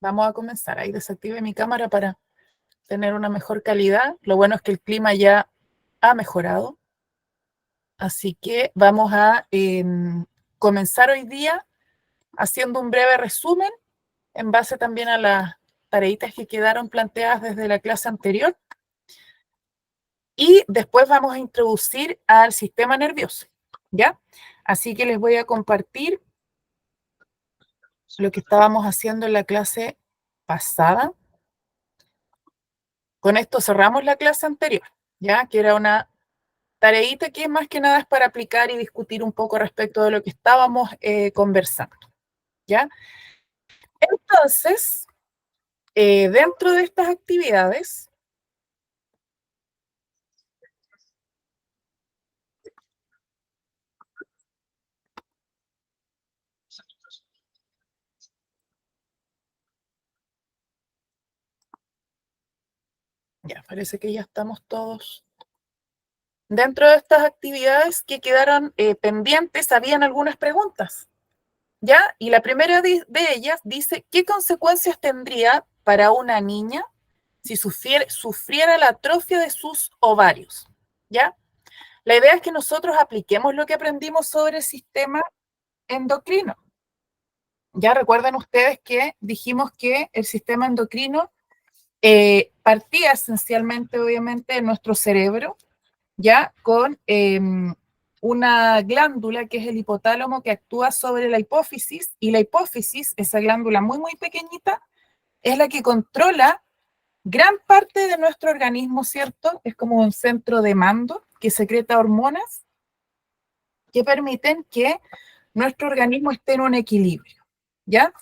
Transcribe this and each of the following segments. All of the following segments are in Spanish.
Vamos a comenzar. Ahí desactive mi cámara para tener una mejor calidad. Lo bueno es que el clima ya ha mejorado. Así que vamos a comenzar hoy día haciendo un breve resumen en base también a las tareitas que quedaron planteadas desde la clase anterior. Y después vamos a introducir al sistema nervioso, ¿ya? Así que les voy a compartir lo que estábamos haciendo en la clase pasada. Con esto cerramos la clase anterior, ¿ya? Que era una tareita que más que nada es para aplicar y discutir un poco respecto de lo que estábamos conversando, ¿ya? Entonces, dentro de estas actividades, ya parece que ya estamos todos. Dentro de estas actividades que quedaron pendientes, habían algunas preguntas, ¿ya? Y la primera de ellas dice, ¿qué consecuencias tendría para una niña si sufriera la atrofia de sus ovarios? ¿Ya? La idea es que nosotros apliquemos lo que aprendimos sobre el sistema endocrino. Ya recuerdan ustedes que dijimos que el sistema endocrino partía esencialmente, obviamente, de nuestro cerebro, ya con una glándula que es el hipotálamo que actúa sobre la hipófisis, y la hipófisis, esa glándula muy, muy pequeñita, es la que controla gran parte de nuestro organismo, ¿cierto? Es como un centro de mando que secreta hormonas que permiten que nuestro organismo esté en un equilibrio, ¿ya?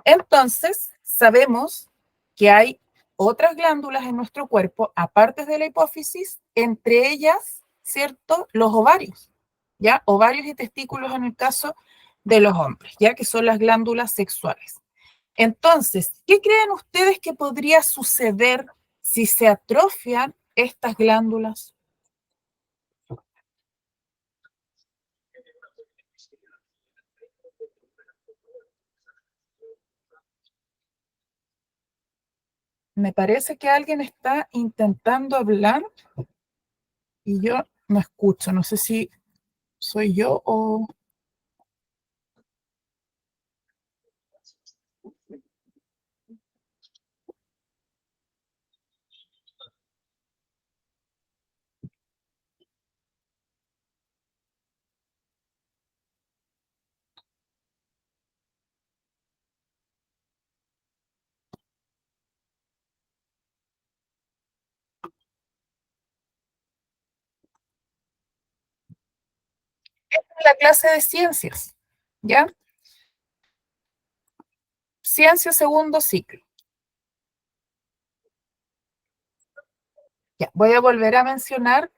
Entonces, sabemos que hay otras glándulas en nuestro cuerpo, aparte de la hipófisis, entre ellas, ¿cierto? Los ovarios, ¿ya? Ovarios y testículos en el caso de los hombres, ¿ya? Que son las glándulas sexuales. Entonces, ¿qué creen ustedes que podría suceder si se atrofian estas glándulas? Me parece que alguien está intentando hablar y yo no escucho. No sé si soy yo o... La clase de ciencias, ¿ya? Ciencia segundo ciclo. Ya, voy a volver a mencionar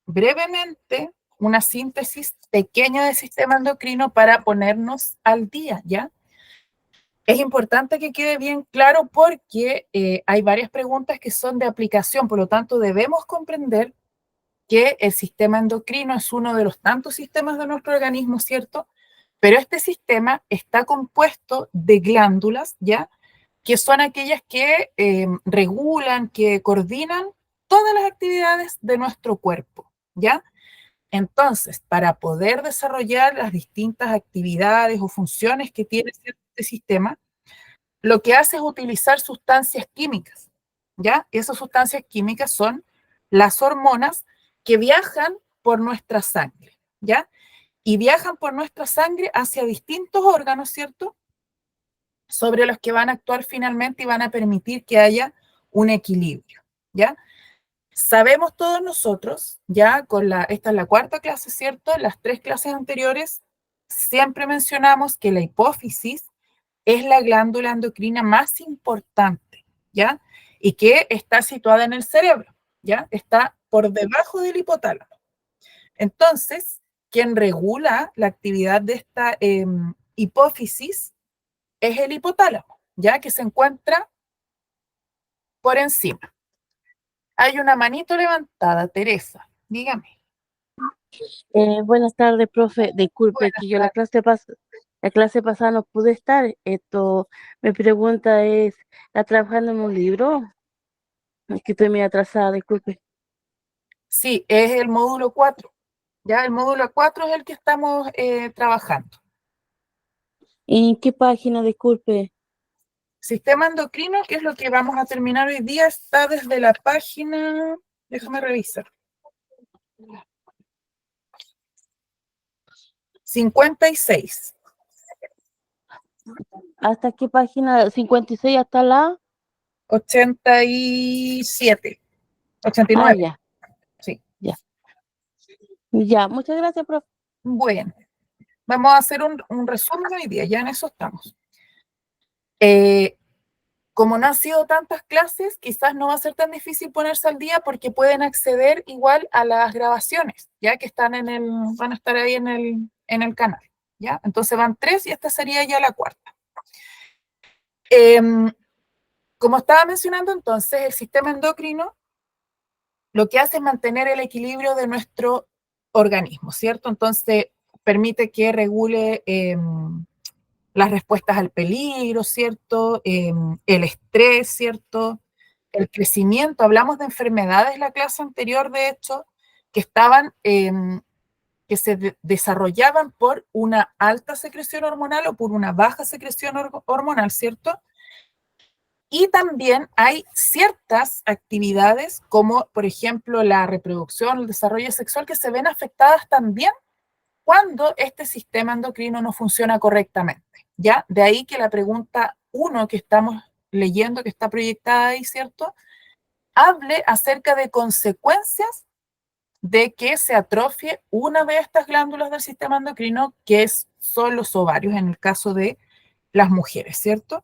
brevemente una síntesis pequeña del sistema endocrino para ponernos al día, ¿ya? Es importante que quede bien claro porque hay varias preguntas que son de aplicación, por lo tanto debemos comprender que el sistema endocrino es uno de los tantos sistemas de nuestro organismo, ¿cierto? Pero este sistema está compuesto de glándulas, ¿ya? Que son aquellas que regulan, que coordinan todas las actividades de nuestro cuerpo, ¿ya? Entonces, para poder desarrollar las distintas actividades o funciones que tiene este sistema, lo que hace es utilizar sustancias químicas, ¿ya? Esas sustancias químicas son las hormonas que viajan por nuestra sangre, ¿ya? Y viajan por nuestra sangre hacia distintos órganos, ¿cierto? Sobre los que van a actuar finalmente y van a permitir que haya un equilibrio, ¿ya? Sabemos todos nosotros, ya esta es la cuarta clase, ¿cierto? Las tres clases anteriores siempre mencionamos que la hipófisis es la glándula endocrina más importante, ¿ya? Y que está situada en el cerebro, ¿ya? Está por debajo del hipotálamo. Entonces, quien regula la actividad de esta hipófisis es el hipotálamo, ¿ya? Que se encuentra por encima. Hay una manito levantada, Teresa, dígame. Buenas tardes, profe. Disculpe Buenas que yo la tardes. clase pasada, La clase pasada no pude estar. Mi pregunta es, ¿está trabajando en un libro? Es que estoy muy atrasada, disculpe. Sí, es el módulo 4. Ya el módulo 4 es el que estamos trabajando. ¿Y en qué página, disculpe? Sistema endocrino, que es lo que vamos a terminar hoy día, está desde la página, déjame revisar, 56, ¿Hasta qué página? 56 hasta la... 87, Ah, 89, ya, sí. ya. Ya, muchas gracias, profe. Bueno, vamos a hacer un resumen hoy día, ya en eso estamos. Eh, Como no han sido tantas clases, quizás no va a ser tan difícil ponerse al día porque pueden acceder igual a las grabaciones, ya que están van a estar ahí en el canal, ¿ya? Entonces van 3 y esta sería ya la cuarta. Em, Como estaba mencionando entonces, el sistema endocrino lo que hace es mantener el equilibrio de nuestro organismo, ¿cierto? Entonces permite que regule las respuestas al peligro, ¿cierto? El estrés, ¿cierto? El crecimiento. Hablamos de enfermedades en la clase anterior, de hecho, que estaban, que se desarrollaban por una alta secreción hormonal o por una baja secreción hormonal, ¿cierto? Y también hay ciertas actividades, como por ejemplo la reproducción, el desarrollo sexual, que se ven afectadas también cuando este sistema endocrino no funciona correctamente. ¿Ya? De ahí que la pregunta uno que estamos leyendo, que está proyectada ahí, ¿cierto? Hable acerca de consecuencias de que se atrofie una de estas glándulas del sistema endocrino, que son los ovarios en el caso de las mujeres, ¿cierto?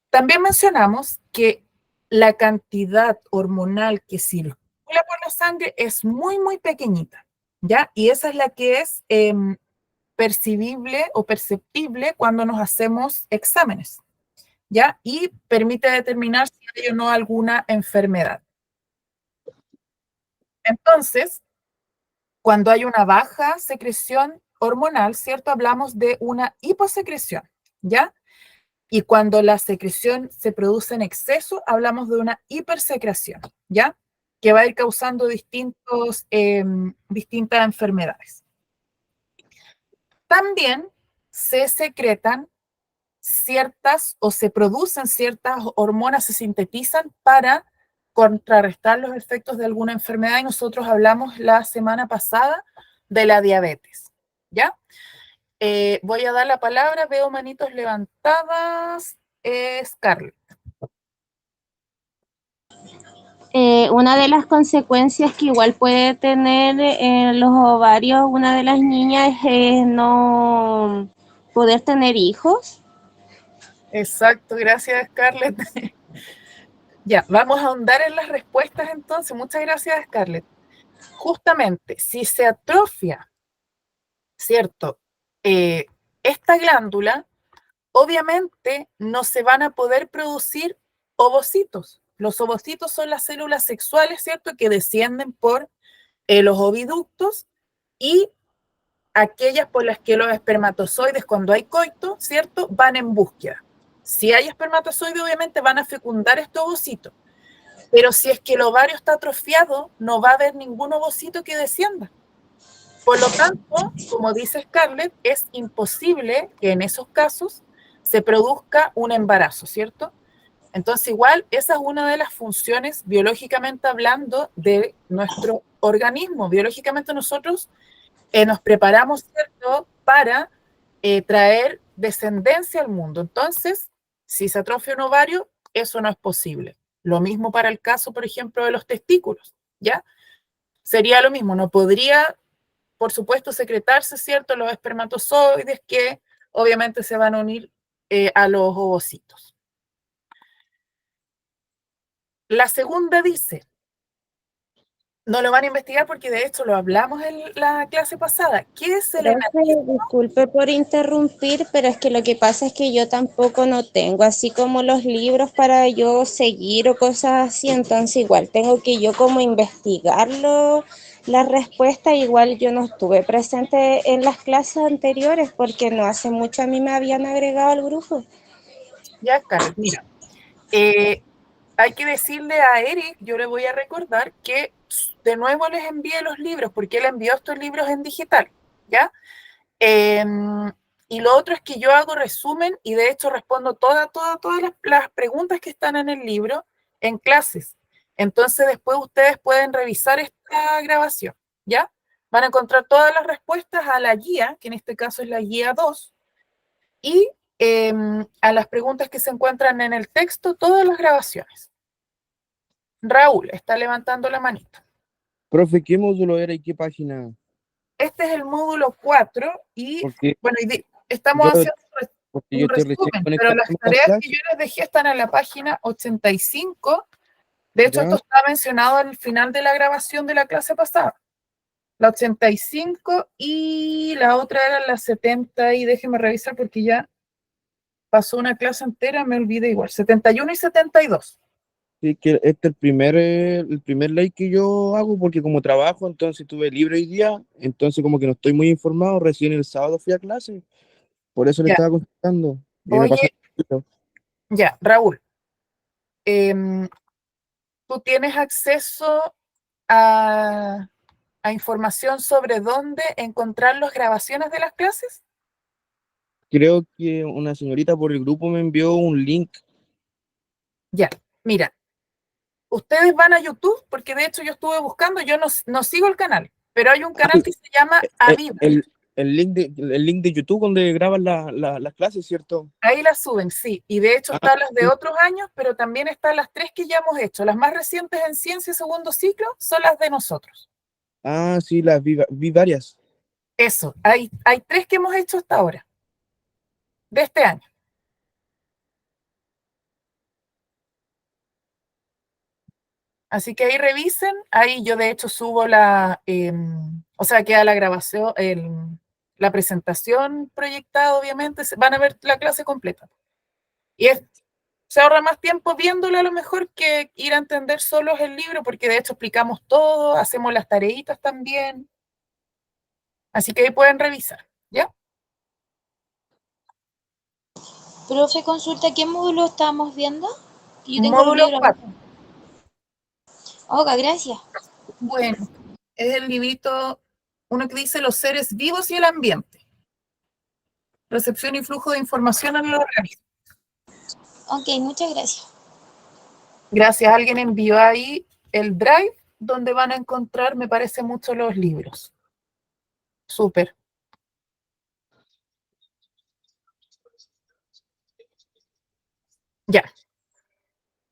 También mencionamos que la cantidad hormonal que circula por la sangre es muy, muy pequeñita, ¿ya? Y esa es la que es percibible o perceptible cuando nos hacemos exámenes, ¿ya? Y permite determinar si hay o no alguna enfermedad. Entonces, cuando hay una baja secreción hormonal, ¿cierto? Hablamos de una hiposecreción, ¿ya? Y cuando la secreción se produce en exceso, hablamos de una hipersecreción, ¿ya? Que va a ir causando distintas enfermedades. También se secretan ciertas o se producen ciertas hormonas, se sintetizan para contrarrestar los efectos de alguna enfermedad y nosotros hablamos la semana pasada de la diabetes, ¿ya? Voy a dar la palabra, veo manitos levantadas, Scarlett. Una de las consecuencias que igual puede tener en los ovarios una de las niñas es no poder tener hijos. Exacto, gracias Scarlett. Ya, vamos a ahondar en las respuestas entonces. Muchas gracias Scarlett. Justamente, si se atrofia, ¿cierto? Esta glándula, obviamente no se van a poder producir ovocitos. Los ovocitos son las células sexuales, ¿cierto? Que descienden por los oviductos y aquellas por las que los espermatozoides, cuando hay coito, ¿cierto? Van en búsqueda. Si hay espermatozoides, obviamente van a fecundar estos ovocitos. Pero si es que el ovario está atrofiado, no va a haber ningún ovocito que descienda. Por lo tanto, como dice Scarlett, es imposible que en esos casos se produzca un embarazo, ¿cierto? Entonces, igual, esa es una de las funciones, biológicamente hablando, de nuestro organismo. Biológicamente nosotros nos preparamos, ¿cierto?, para traer descendencia al mundo. Entonces, si se atrofia un ovario, eso no es posible. Lo mismo para el caso, por ejemplo, de los testículos, ¿ya? Sería lo mismo, no podría, por supuesto, secretarse, ¿cierto?, los espermatozoides que obviamente se van a unir a los ovocitos. La segunda dice, no lo van a investigar porque de hecho lo hablamos en la clase pasada, ¿qué es el Profe, enanismo? disculpe por interrumpir, pero es que lo que pasa es que yo tampoco no tengo así como los libros para yo seguir o cosas así, entonces igual tengo que yo como investigarlo La respuesta igual yo no estuve presente en las clases anteriores porque no hace mucho a mí me habían agregado al grupo. Ya, Scarlett, mira. Hay que decirle a Eric, yo le voy a recordar que de nuevo les envíe los libros, porque él envió estos libros en digital, ¿ya? Y lo otro es que yo hago resumen y de hecho respondo todas las preguntas que están en el libro en clases. Entonces después ustedes pueden revisar esta grabación, ¿ya? Van a encontrar todas las respuestas a la guía, que en este caso es la guía 2, y a las preguntas que se encuentran en el texto, todas las grabaciones. Raúl está levantando la manito. Profe, ¿qué módulo era y qué página? Este es el módulo 4 y, Porque bueno, estamos yo, haciendo porque yo un estoy recién resumen, pero las conectando a las tareas que clases, yo les dejé están en la página 85. De hecho, esto ¿ya? está mencionado al final de la grabación de la clase pasada. La 85 y la otra era la 70, y déjenme revisar porque ya pasó una clase entera, me olvidé igual. 71 y 72. Sí, que este es el primer like que yo hago porque como trabajo, entonces tuve libre hoy día, entonces como que no estoy muy informado, recién el sábado fui a clase, por eso le Ya, estaba contestando. Y me pasa. oye, ya, Raúl, em, ¿tú tienes acceso a información sobre dónde encontrar las grabaciones de las clases? Creo que una señorita por el grupo me envió un link. Ya, mira, ustedes van a YouTube, porque de hecho yo estuve buscando, yo no sigo el canal, pero hay un canal Ay, que se llama eh, Aviva. el link de YouTube donde graban las clases, ¿cierto? Ahí las suben, sí, y de hecho Ah, están las de sí. otros años, pero también están las 3 que ya hemos hecho. Las más recientes en ciencia segundo ciclo son las de nosotros. Ah, sí, las vi varias. Eso, hay 3 que hemos hecho hasta ahora, de este año. Así que ahí revisen, ahí yo de hecho subo o sea, queda la grabación, la presentación proyectada, obviamente, van a ver la clase completa. Y se ahorra más tiempo viéndolo a lo mejor que ir a entender solos el libro, porque de hecho explicamos todo, hacemos las tareitas también. Así que ahí pueden revisar, ¿ya? Profe, consulta, ¿qué módulo estamos viendo? Yo tengo los Módulo libros. 4. Oiga, gracias. Bueno, es el librito, uno que dice los seres vivos y el ambiente. Recepción y flujo de información en el organismo. Ok, muchas gracias. Gracias, alguien envió ahí el drive donde van a encontrar, me parece mucho, los libros. Súper. Ya.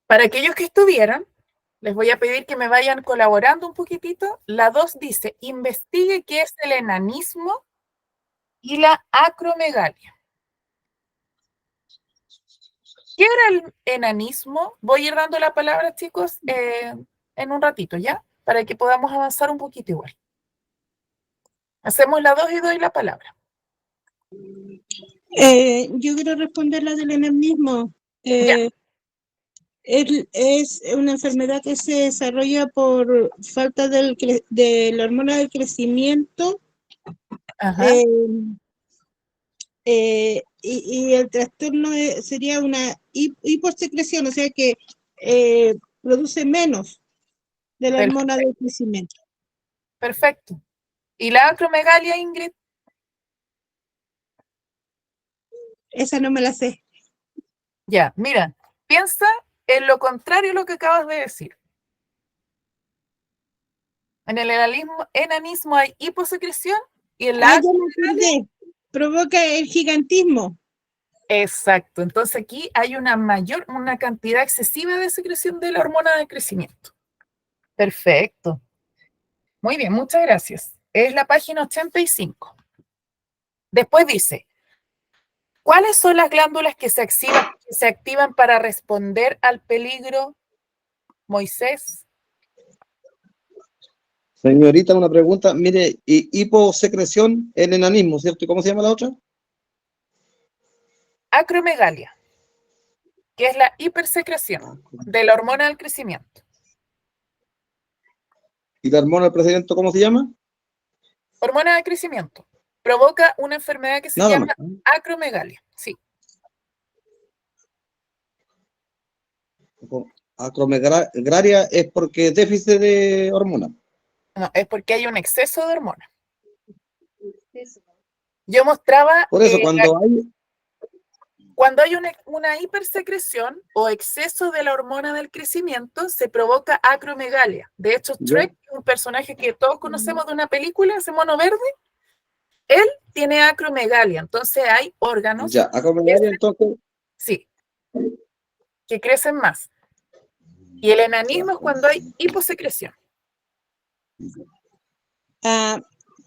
Para aquellos que estuvieran, les voy a pedir que me vayan colaborando un poquitito. La 2 dice, investigue qué es el enanismo y la acromegalia. ¿Qué era el enanismo? Voy a ir dando la palabra, chicos, en un ratito, ¿ya? Para que podamos avanzar un poquito igual. Hacemos la 2 y doy la palabra. Yo quiero responder la del enanismo. Ya. Es una enfermedad que se desarrolla por falta de la hormona del crecimiento, Ajá. y el trastorno sería una hiposecreción, o sea que produce menos de la hormona del crecimiento. Perfecto. ¿Y la acromegalia, Ingrid? Esa no me la sé. Ya, mira, piensa en lo contrario a lo que acabas de decir. En el enanismo hay hiposecreción y en la Ya me acromegalia. acordé. Provoca el gigantismo. Exacto. Entonces aquí hay una cantidad excesiva de secreción de la hormona de crecimiento. Perfecto. Muy bien, muchas gracias. Es la página 85. Después dice, ¿cuáles son las glándulas que se activan para responder al peligro, Moisés? Señorita, una pregunta. Mire, hiposecreción, el enanismo, ¿cierto? ¿Y cómo se llama la otra? Acromegalia, que es la hipersecreción de la hormona del crecimiento. ¿Y la hormona del crecimiento cómo se llama? Hormona de crecimiento. Provoca una enfermedad que se Nada llama más. acromegalia. Sí, Acromegalia es porque es déficit de hormona. no, es porque hay un exceso de hormona. Yo mostraba Por eso, cuando hay, cuando hay una hipersecreción o exceso de la hormona del crecimiento, se provoca acromegalia. De hecho, Shrek, un personaje que todos conocemos de una película, ese mono verde, él tiene acromegalia. Entonces hay órganos ya, acromegalia, entonces, sí, que crecen más. Y el enanismo es cuando hay hiposecreción.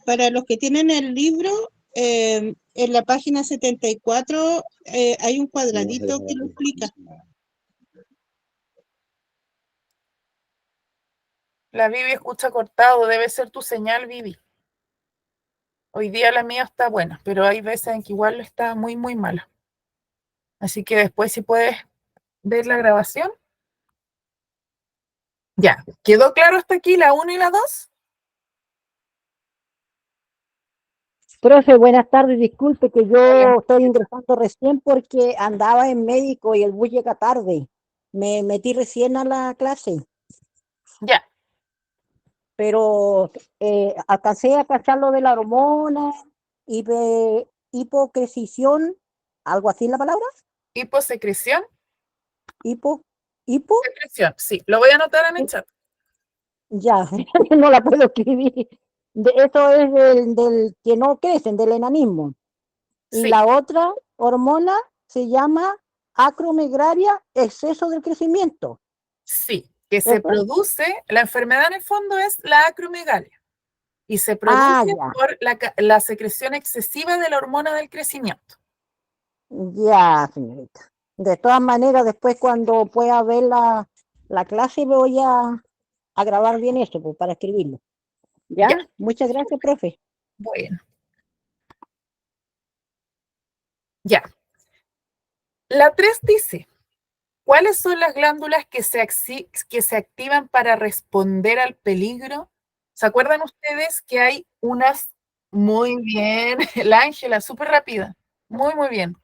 Para los que tienen el libro, en la página 74 hay un cuadradito que lo explica. La Vivi escucha cortado, debe ser tu señal, Vivi. Hoy día la mía está buena, pero hay veces en que igual está muy, muy mala. Así que después si puedes ver la grabación. Ya, ¿quedó claro hasta aquí la 1 y la 2? Profe, buenas tardes. Disculpe que yo estoy ingresando recién porque andaba en médico y el bus llega tarde. Me metí recién a la clase, Ya, pero alcancé a cachar lo de la hormona y de hipocrecisión, algo así la palabra, hiposecreción, hipo, hipo, secreción, sí, lo voy a anotar en el chat. ya, no la puedo escribir. Eso es del que no crecen, del enanismo. Y Sí, la otra hormona se llama acromegalia, exceso del crecimiento. sí, que se ¿Cierto? produce, la enfermedad en el fondo es la acromegalia y se Ah, produce ya, por la secreción excesiva de la hormona del crecimiento. ya, señorita. De todas maneras, después cuando pueda ver la clase voy a grabar bien esto, pues, para escribirlo. ¿Ya? Ya, Muchas gracias, profe. bueno, ya. La 3 dice, ¿cuáles son las glándulas que se activan para responder al peligro? ¿Se acuerdan ustedes que hay unas, muy bien, la Ángela, súper rápida, muy, muy bien,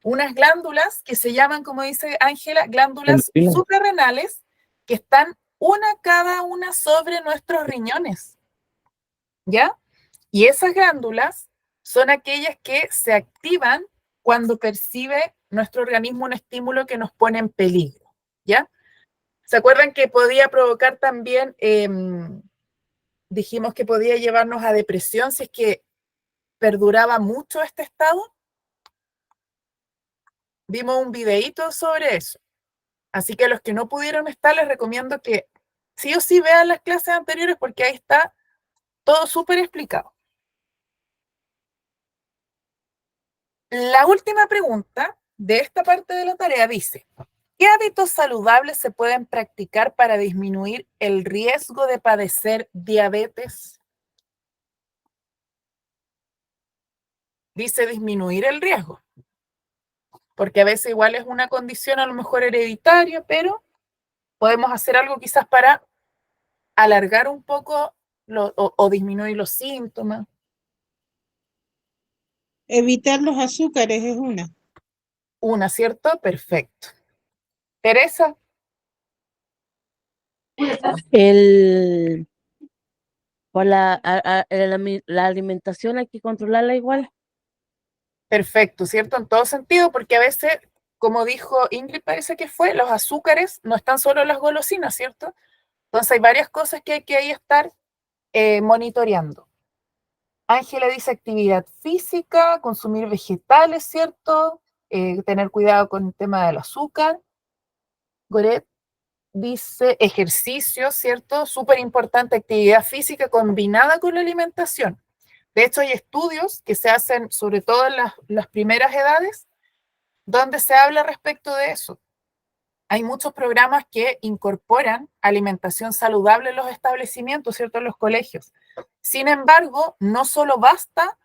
unas glándulas que se llaman, como dice Ángela, glándulas Endocrino. suprarrenales que están una cada una sobre nuestros riñones, ¿ya? Y esas glándulas son aquellas que se activan cuando percibe nuestro organismo un estímulo que nos pone en peligro, ¿ya? ¿Se acuerdan que podía provocar también, dijimos que podía llevarnos a depresión si es que perduraba mucho este estado? Vimos un videíto sobre eso. Así que a los que no pudieron estar, les recomiendo que sí o sí vean las clases anteriores porque ahí está todo súper explicado. La última pregunta de esta parte de la tarea dice, ¿qué hábitos saludables se pueden practicar para disminuir el riesgo de padecer diabetes? Dice disminuir el riesgo, porque a veces igual es una condición a lo mejor hereditaria, pero podemos hacer algo quizás para alargar un poco o disminuir los síntomas. Evitar los azúcares es una. Una, ¿cierto? Perfecto. Teresa, El, por la alimentación hay que controlarla igual. perfecto, ¿cierto? En todo sentido, porque a veces, como dijo Ingrid, parece que fue, los azúcares no están solo en las golosinas, ¿cierto? Entonces hay varias cosas que hay que ahí estar monitoreando. Ángela dice actividad física, consumir vegetales, ¿cierto? Tener cuidado con el tema del azúcar. Goret dice ejercicio, ¿cierto? Súper importante, actividad física combinada con la alimentación. De hecho, hay estudios que se hacen sobre todo en las primeras edades donde se habla respecto de eso. Hay muchos programas que incorporan alimentación saludable en los establecimientos, ¿cierto? En los colegios. Sin embargo, no solo basta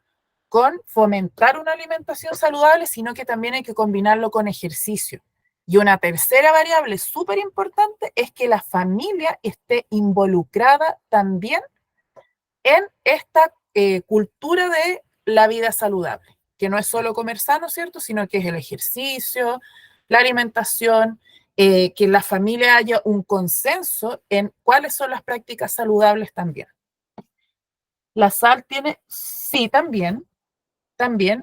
con fomentar una alimentación saludable, sino que también hay que combinarlo con ejercicio. Y una tercera variable súper importante es que la familia esté involucrada también en esta cultura de la vida saludable, que no es solo comer sano, ¿cierto? Sino que es el ejercicio, la alimentación, que en la familia haya un consenso en cuáles son las prácticas saludables también. La sal tiene, sí, también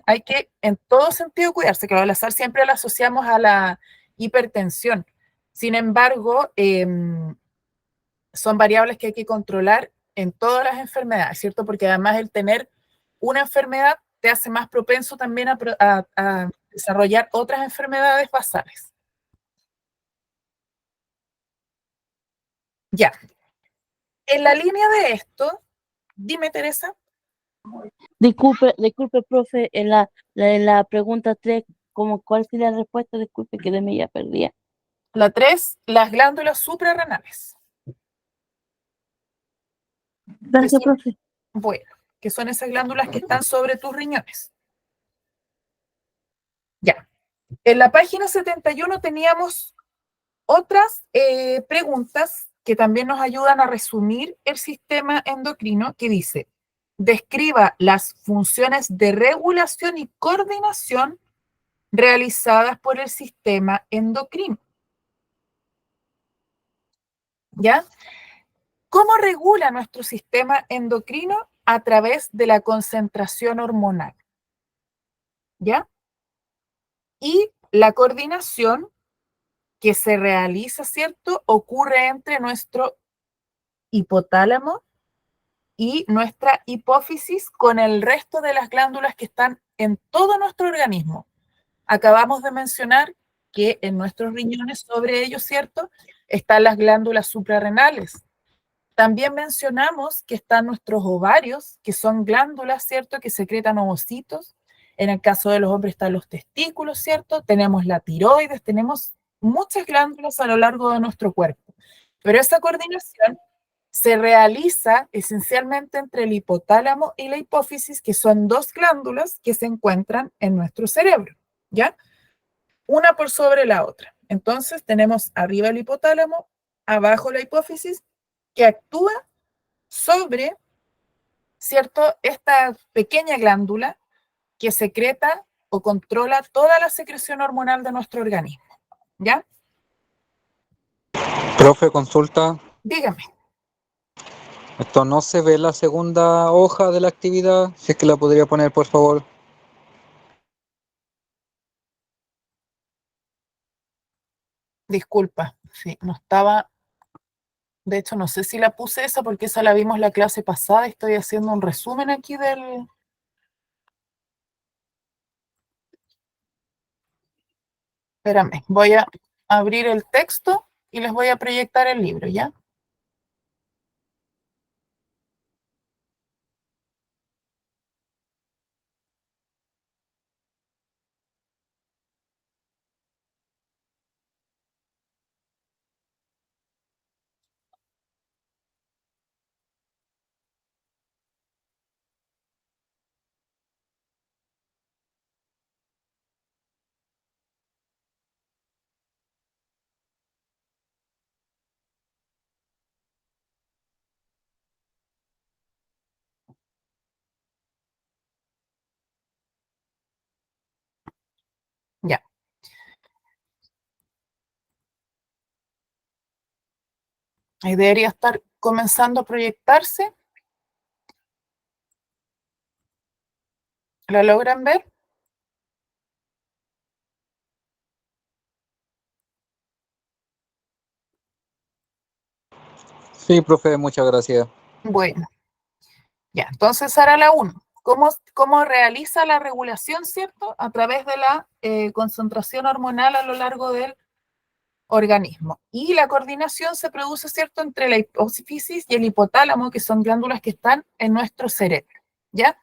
hay que en todo sentido cuidarse. Claro, la sal siempre la asociamos a la hipertensión. Sin embargo, son variables que hay que controlar en todas las enfermedades, ¿cierto? Porque además el tener una enfermedad te hace más propenso también a desarrollar otras enfermedades basales. Ya. En la línea de esto, dime, Teresa. Disculpe, profe, en la pregunta 3, ¿cuál sería la respuesta? Disculpe, que de mí ya perdía. La 3, las glándulas suprarrenales. Gracias, profe. Bueno, que son esas glándulas que están sobre tus riñones. Ya. En la página 71 teníamos otras preguntas que también nos ayudan a resumir el sistema endocrino, que dice, describa las funciones de regulación y coordinación realizadas por el sistema endocrino. ¿Ya? ¿Cómo regula nuestro sistema endocrino? A través de la concentración hormonal. ¿Ya? Y la coordinación que se realiza, ¿cierto? Ocurre entre nuestro hipotálamo y nuestra hipófisis con el resto de las glándulas que están en todo nuestro organismo. Acabamos de mencionar que en nuestros riñones, sobre ellos, ¿cierto?, están las glándulas suprarrenales. También mencionamos que están nuestros ovarios, que son glándulas, ¿cierto?, que secretan ovocitos. En el caso de los hombres están los testículos, ¿cierto? Tenemos la tiroides, tenemos muchas glándulas a lo largo de nuestro cuerpo. Pero esa coordinación se realiza esencialmente entre el hipotálamo y la hipófisis, que son dos glándulas que se encuentran en nuestro cerebro, ¿ya? Una por sobre la otra. Entonces tenemos arriba el hipotálamo, abajo la hipófisis, que actúa sobre, ¿cierto?, esta pequeña glándula que secreta o controla toda la secreción hormonal de nuestro organismo, ¿ya? Profe, consulta. Dígame. Esto no se ve la segunda hoja de la actividad, si es que la podría poner, por favor. Disculpa, sí, no estaba, de hecho no sé si la puse esa porque esa la vimos la clase pasada y estoy haciendo un resumen aquí del... Espérame, voy a abrir el texto y les voy a proyectar el libro, ¿ya? Ya. Ahí debería estar comenzando a proyectarse. ¿Lo logran ver? Sí, profe, muchas gracias. Bueno, ya, entonces ahora la 1. ¿Cómo realiza la regulación, cierto? A través de la concentración hormonal a lo largo del organismo. Y la coordinación se produce, ¿cierto?, entre la hipófisis y el hipotálamo, que son glándulas que están en nuestro cerebro, ¿ya?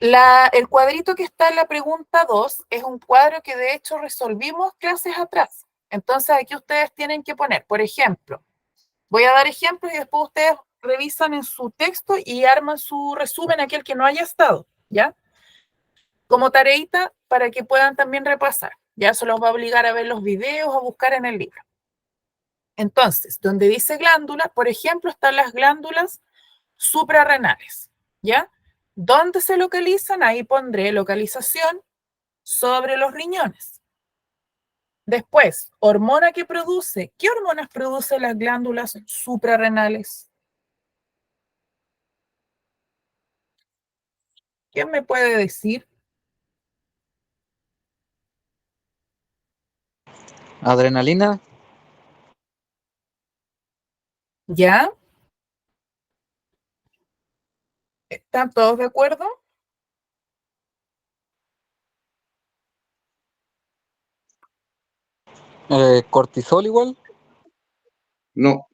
El cuadrito que está en la pregunta 2 es un cuadro que de hecho resolvimos clases atrás. Entonces aquí ustedes tienen que poner, por ejemplo, voy a dar ejemplos y después ustedes revisan en su texto y arman su resumen, aquel que no haya estado, ¿ya? Como tareita para que puedan también repasar. Ya se los va a obligar a ver los videos o a buscar en el libro. Entonces, donde dice glándula, por ejemplo, están las glándulas suprarrenales, ¿ya? ¿Dónde se localizan? Ahí pondré localización sobre los riñones. Después, hormona que produce. ¿Qué hormonas producen las glándulas suprarrenales? ¿Quién me puede decir? Adrenalina, ¿Ya? ¿Están todos de acuerdo? cortisol igual. No.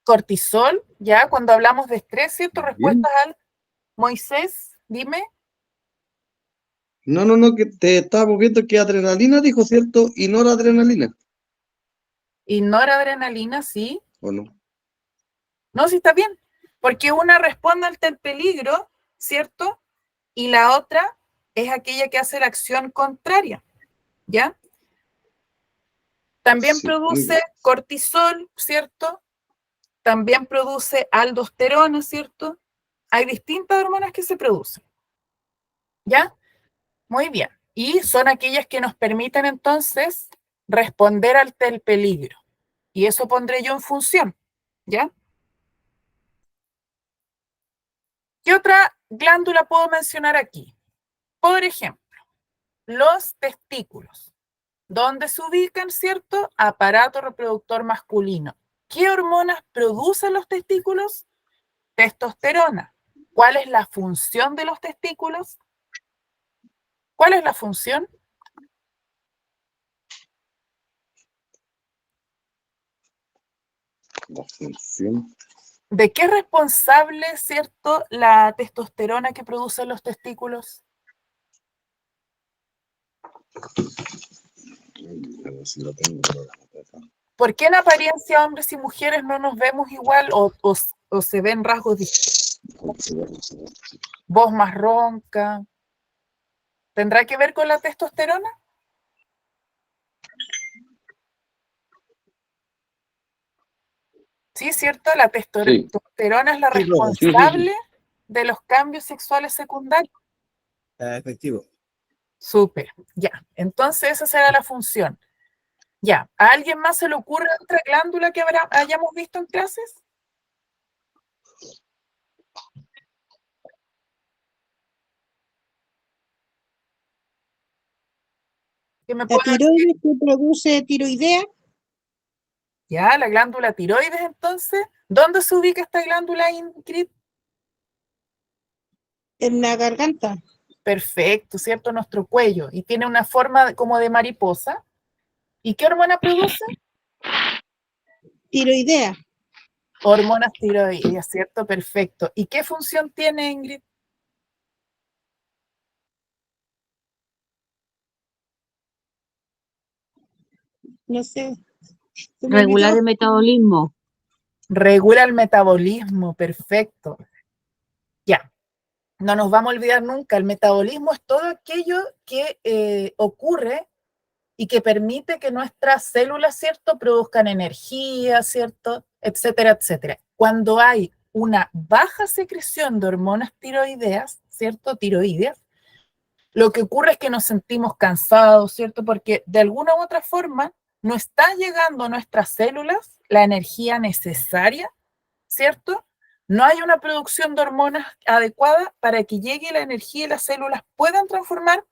Cortisol, ¿ya? Cuando hablamos de estrés, ¿cierto? Bien. Respuestas al Moisés, dime. No, que te estábamos viendo que adrenalina dijo, ¿cierto? Y noradrenalina, Y noradrenalina, sí. ¿o no? No, sí está bien. Porque una responde ante el peligro, ¿cierto? Y la otra es aquella que hace la acción contraria, ¿ya? También Sí, muy produce bien. cortisol, ¿cierto? También produce aldosterona, ¿cierto? Hay distintas hormonas que se producen, ¿ya? Muy bien. Y son aquellas que nos permiten entonces responder ante el peligro. Y eso pondré yo en función, ¿ya? ¿Qué otra glándula puedo mencionar aquí? Por ejemplo, los testículos. ¿Dónde se ubican, cierto? Aparato reproductor masculino. ¿Qué hormonas producen los testículos? Testosterona. ¿Cuál es la función de los testículos? ¿Cuál es la función? La función. ¿De qué es responsable, cierto, la testosterona que producen los testículos? A ver si lo tengo por acá. ¿Por qué en apariencia hombres y mujeres no nos vemos igual o se ven rasgos distintos? Voz más ronca. ¿Tendrá que ver con la testosterona? Sí, ¿cierto? La Sí. testosterona es la Sí, profe. responsable de los cambios sexuales secundarios. Efectivo. Súper, ya. Entonces esa será la función. Ya. ¿A alguien más se le ocurre otra glándula que hayamos visto en clases? ¿Qué me La puede decir? tiroides que produce tiroidea Ya, la glándula tiroides, entonces. ¿Dónde se ubica esta glándula, Ingrid? en la garganta. Perfecto, ¿cierto? Nuestro cuello. Y tiene una forma como de mariposa. ¿Y qué hormona produce? Tiroidea. Hormonas tiroides, ¿cierto? Perfecto. ¿Y qué función tiene, Ingrid? No sé. Se me Regular olvidó. el metabolismo. Regula el metabolismo, perfecto. Ya, no nos vamos a olvidar nunca, el metabolismo es todo aquello que ocurre y que permite que nuestras células, ¿cierto?, produzcan energía, ¿cierto?, etcétera, etcétera. Cuando hay una baja secreción de hormonas tiroideas, ¿cierto?, tiroideas, lo que ocurre es que nos sentimos cansados, ¿cierto?, porque de alguna u otra forma no está llegando a nuestras células la energía necesaria, ¿cierto? No hay una producción de hormonas adecuada para que llegue la energía y las células puedan transformar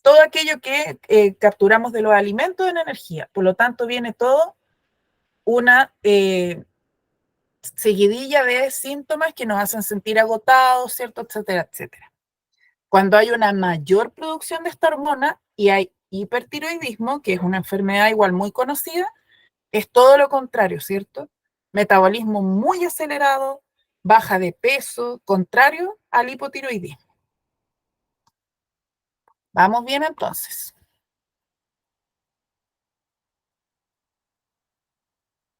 todo aquello que capturamos de los alimentos en energía. Por lo tanto, viene todo una seguidilla de síntomas que nos hacen sentir agotados, ¿cierto? Etcétera, etcétera. Cuando hay una mayor producción de esta hormona y hay hipertiroidismo, que es una enfermedad igual muy conocida, es todo lo contrario, ¿cierto? Metabolismo muy acelerado, baja de peso, contrario al hipotiroidismo. ¿Vamos bien entonces?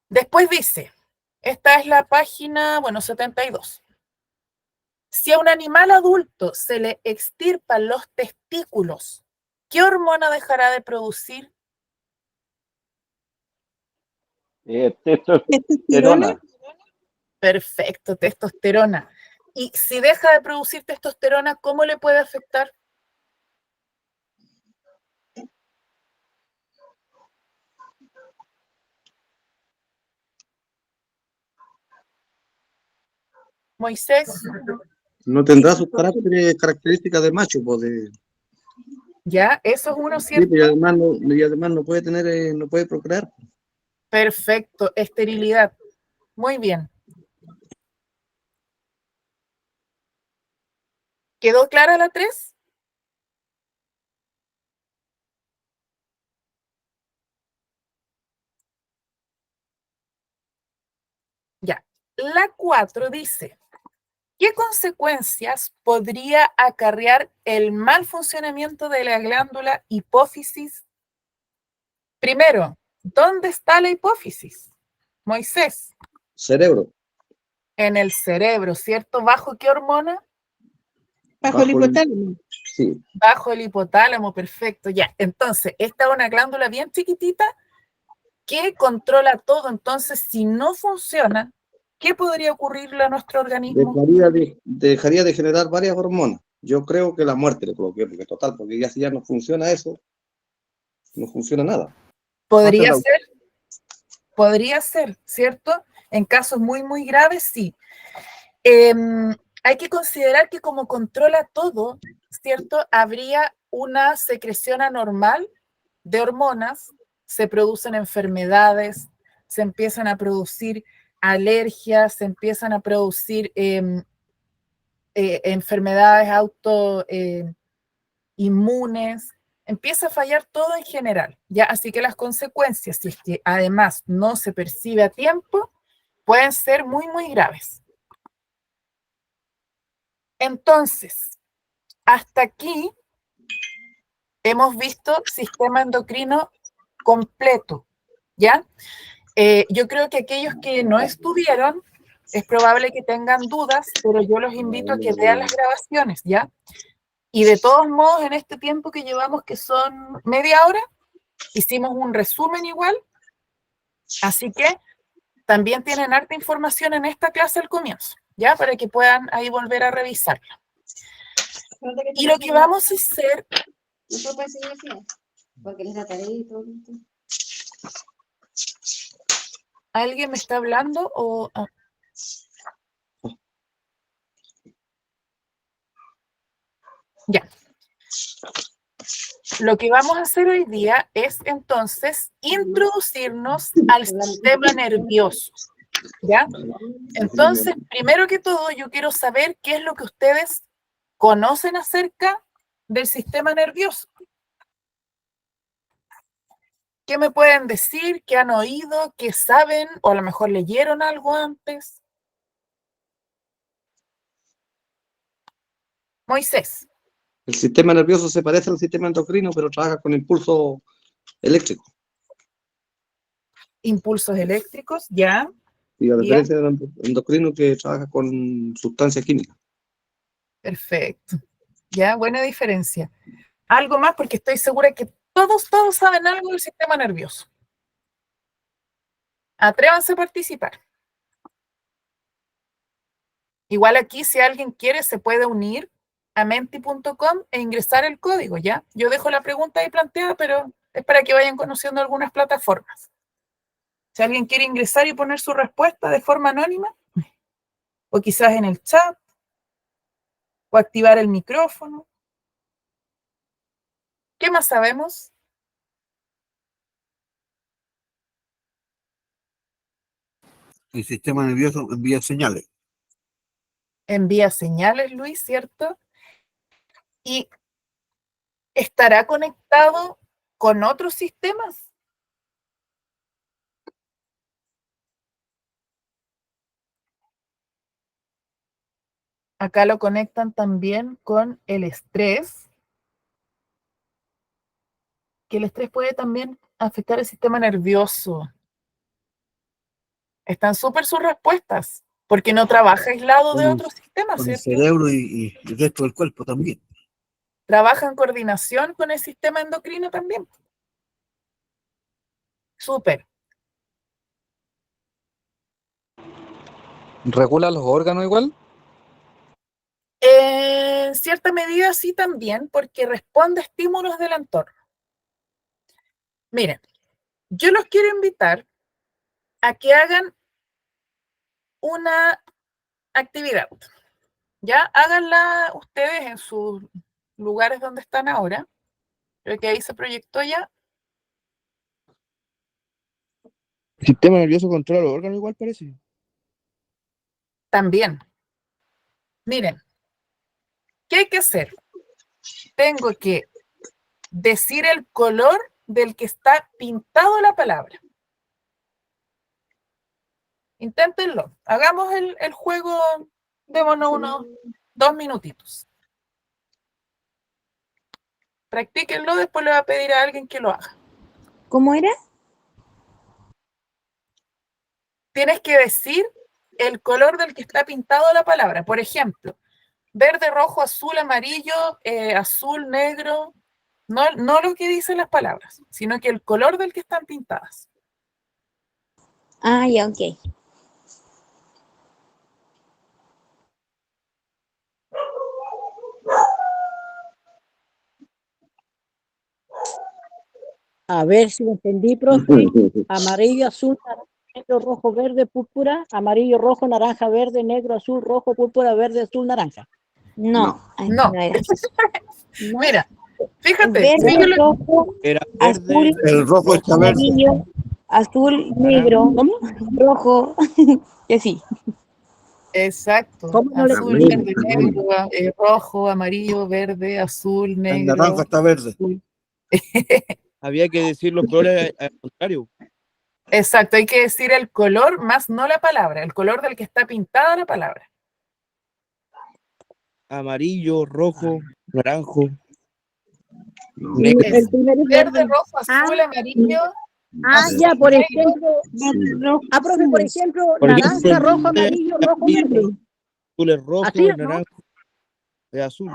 Después dice, esta es la página, bueno, 72. Si a un animal adulto se le extirpan los testículos ¿qué hormona dejará de producir? Testosterona. Perfecto, testosterona. Y si deja de producir testosterona, ¿cómo le puede afectar? Moisés, No tendrá sus características de macho, pues ya, eso es uno, sí, ¿cierto? y además no puede tener, no puede procrear. Perfecto, esterilidad. Muy bien. ¿Quedó clara la 3? Ya. La 4 dice, ¿qué consecuencias podría acarrear el mal funcionamiento de la glándula hipófisis? Primero, ¿dónde está la hipófisis? Moisés, Cerebro. en el cerebro, ¿cierto? ¿Bajo qué hormona? Bajo el hipotálamo. Sí. Bajo el hipotálamo, perfecto, ya. Entonces, esta es una glándula bien chiquitita que controla todo. Entonces, si no funciona, ¿qué podría ocurrirle a nuestro organismo? Dejaría de generar varias hormonas. Yo creo que la muerte le provoqué, porque total, porque ya si ya no funciona eso, no funciona nada. Podría ser, ¿cierto? En casos muy, muy graves, sí. Hay que considerar que como controla todo, ¿cierto? Habría una secreción anormal de hormonas, se producen enfermedades, se empiezan a producir alergias, se empiezan a producir enfermedades autoinmunes, empieza a fallar todo en general, ¿ya? Así que las consecuencias, si es que además no se percibe a tiempo, pueden ser muy, muy graves. Entonces, hasta aquí hemos visto sistema endocrino completo, ¿ya? Yo creo que aquellos que no estuvieron, es probable que tengan dudas, pero yo los invito a que vean las grabaciones, ¿ya? Y de todos modos, en este tiempo que llevamos, que son media hora, hicimos un resumen igual, así que también tienen harta información en esta clase al comienzo, ¿ya? Para que puedan ahí volver a revisarla. Y lo que vamos a hacer... ¿Alguien me está hablando o...? Ya. Lo que vamos a hacer hoy día es entonces introducirnos al sistema nervioso, ¿ya? Entonces, primero que todo, yo quiero saber qué es lo que ustedes conocen acerca del sistema nervioso. ¿Qué me pueden decir? ¿Qué han oído? ¿Qué saben? O a lo mejor leyeron algo antes. Moisés. El sistema nervioso se parece al sistema endocrino, pero trabaja con impulso eléctrico. Impulsos eléctricos, ya. Y a diferencia del endocrino que trabaja con sustancias químicas. Perfecto. Ya, buena diferencia. Algo más, porque estoy segura que todos saben algo del sistema nervioso. Atrévanse a participar. Igual aquí, si alguien quiere, se puede unir a menti.com e ingresar el código, ¿ya? Yo dejo la pregunta ahí planteada, pero es para que vayan conociendo algunas plataformas. Si alguien quiere ingresar y poner su respuesta de forma anónima, o quizás en el chat, o activar el micrófono. ¿Qué más sabemos? El sistema nervioso envía señales. Envía señales, Luis, ¿cierto? Y ¿estará conectado con otros sistemas? Acá lo conectan también con el estrés, que el estrés puede también afectar el sistema nervioso. Están súper sus respuestas, porque no trabaja aislado de otros sistemas, Con el ¿cierto? cerebro y el resto del cuerpo también. trabaja en coordinación con el sistema endocrino también. Súper. ¿Regula los órganos igual? En cierta medida sí también, porque responde a estímulos del entorno. Miren, yo los quiero invitar a que hagan una actividad. Ya, háganla ustedes en sus lugares donde están ahora. Creo que ahí se proyectó ya. El sistema nervioso controla los órganos igual parece. También. Miren, ¿qué hay que hacer? Tengo que decir el color del que está pintado la palabra. Inténtenlo. Hagamos el juego, démonos unos 2 minutitos. Practíquenlo, después le voy a pedir a alguien que lo haga. ¿Cómo era? Tienes que decir el color del que está pintado la palabra. Por ejemplo, verde, rojo, azul, amarillo, azul, negro. No lo que dicen las palabras, sino que el color del que están pintadas. Ah, ya, ok. A ver si lo entendí, profe. Amarillo, azul, naranja, negro, rojo, verde, púrpura. Amarillo, rojo, naranja, verde, negro, azul, rojo, púrpura, verde, azul, naranja. No, ay, No. no era. No. Mira, fíjate. Verde, síguelo. rojo, Era azul, verde, El rojo está verde. amarillo, azul, negro, rojo, y así. Exacto. ¿Cómo no le Azul, entendí? verde, negro, rojo, amarillo, verde, azul, El negro. naranja está verde. azul. había que decir los colores al contrario. Exacto, hay que decir el color más no la palabra, el color del que está pintada la palabra. Amarillo, rojo, naranjo, No. negro. El primero es Verde, verde. rojo, azul, amarillo. azul, Ya, por negro. ejemplo. Profe, por ejemplo, Por naranja, ejemplo, rojo, amarillo, rojo, verde. azul es rojo, Así, el ¿no? naranjo es azul.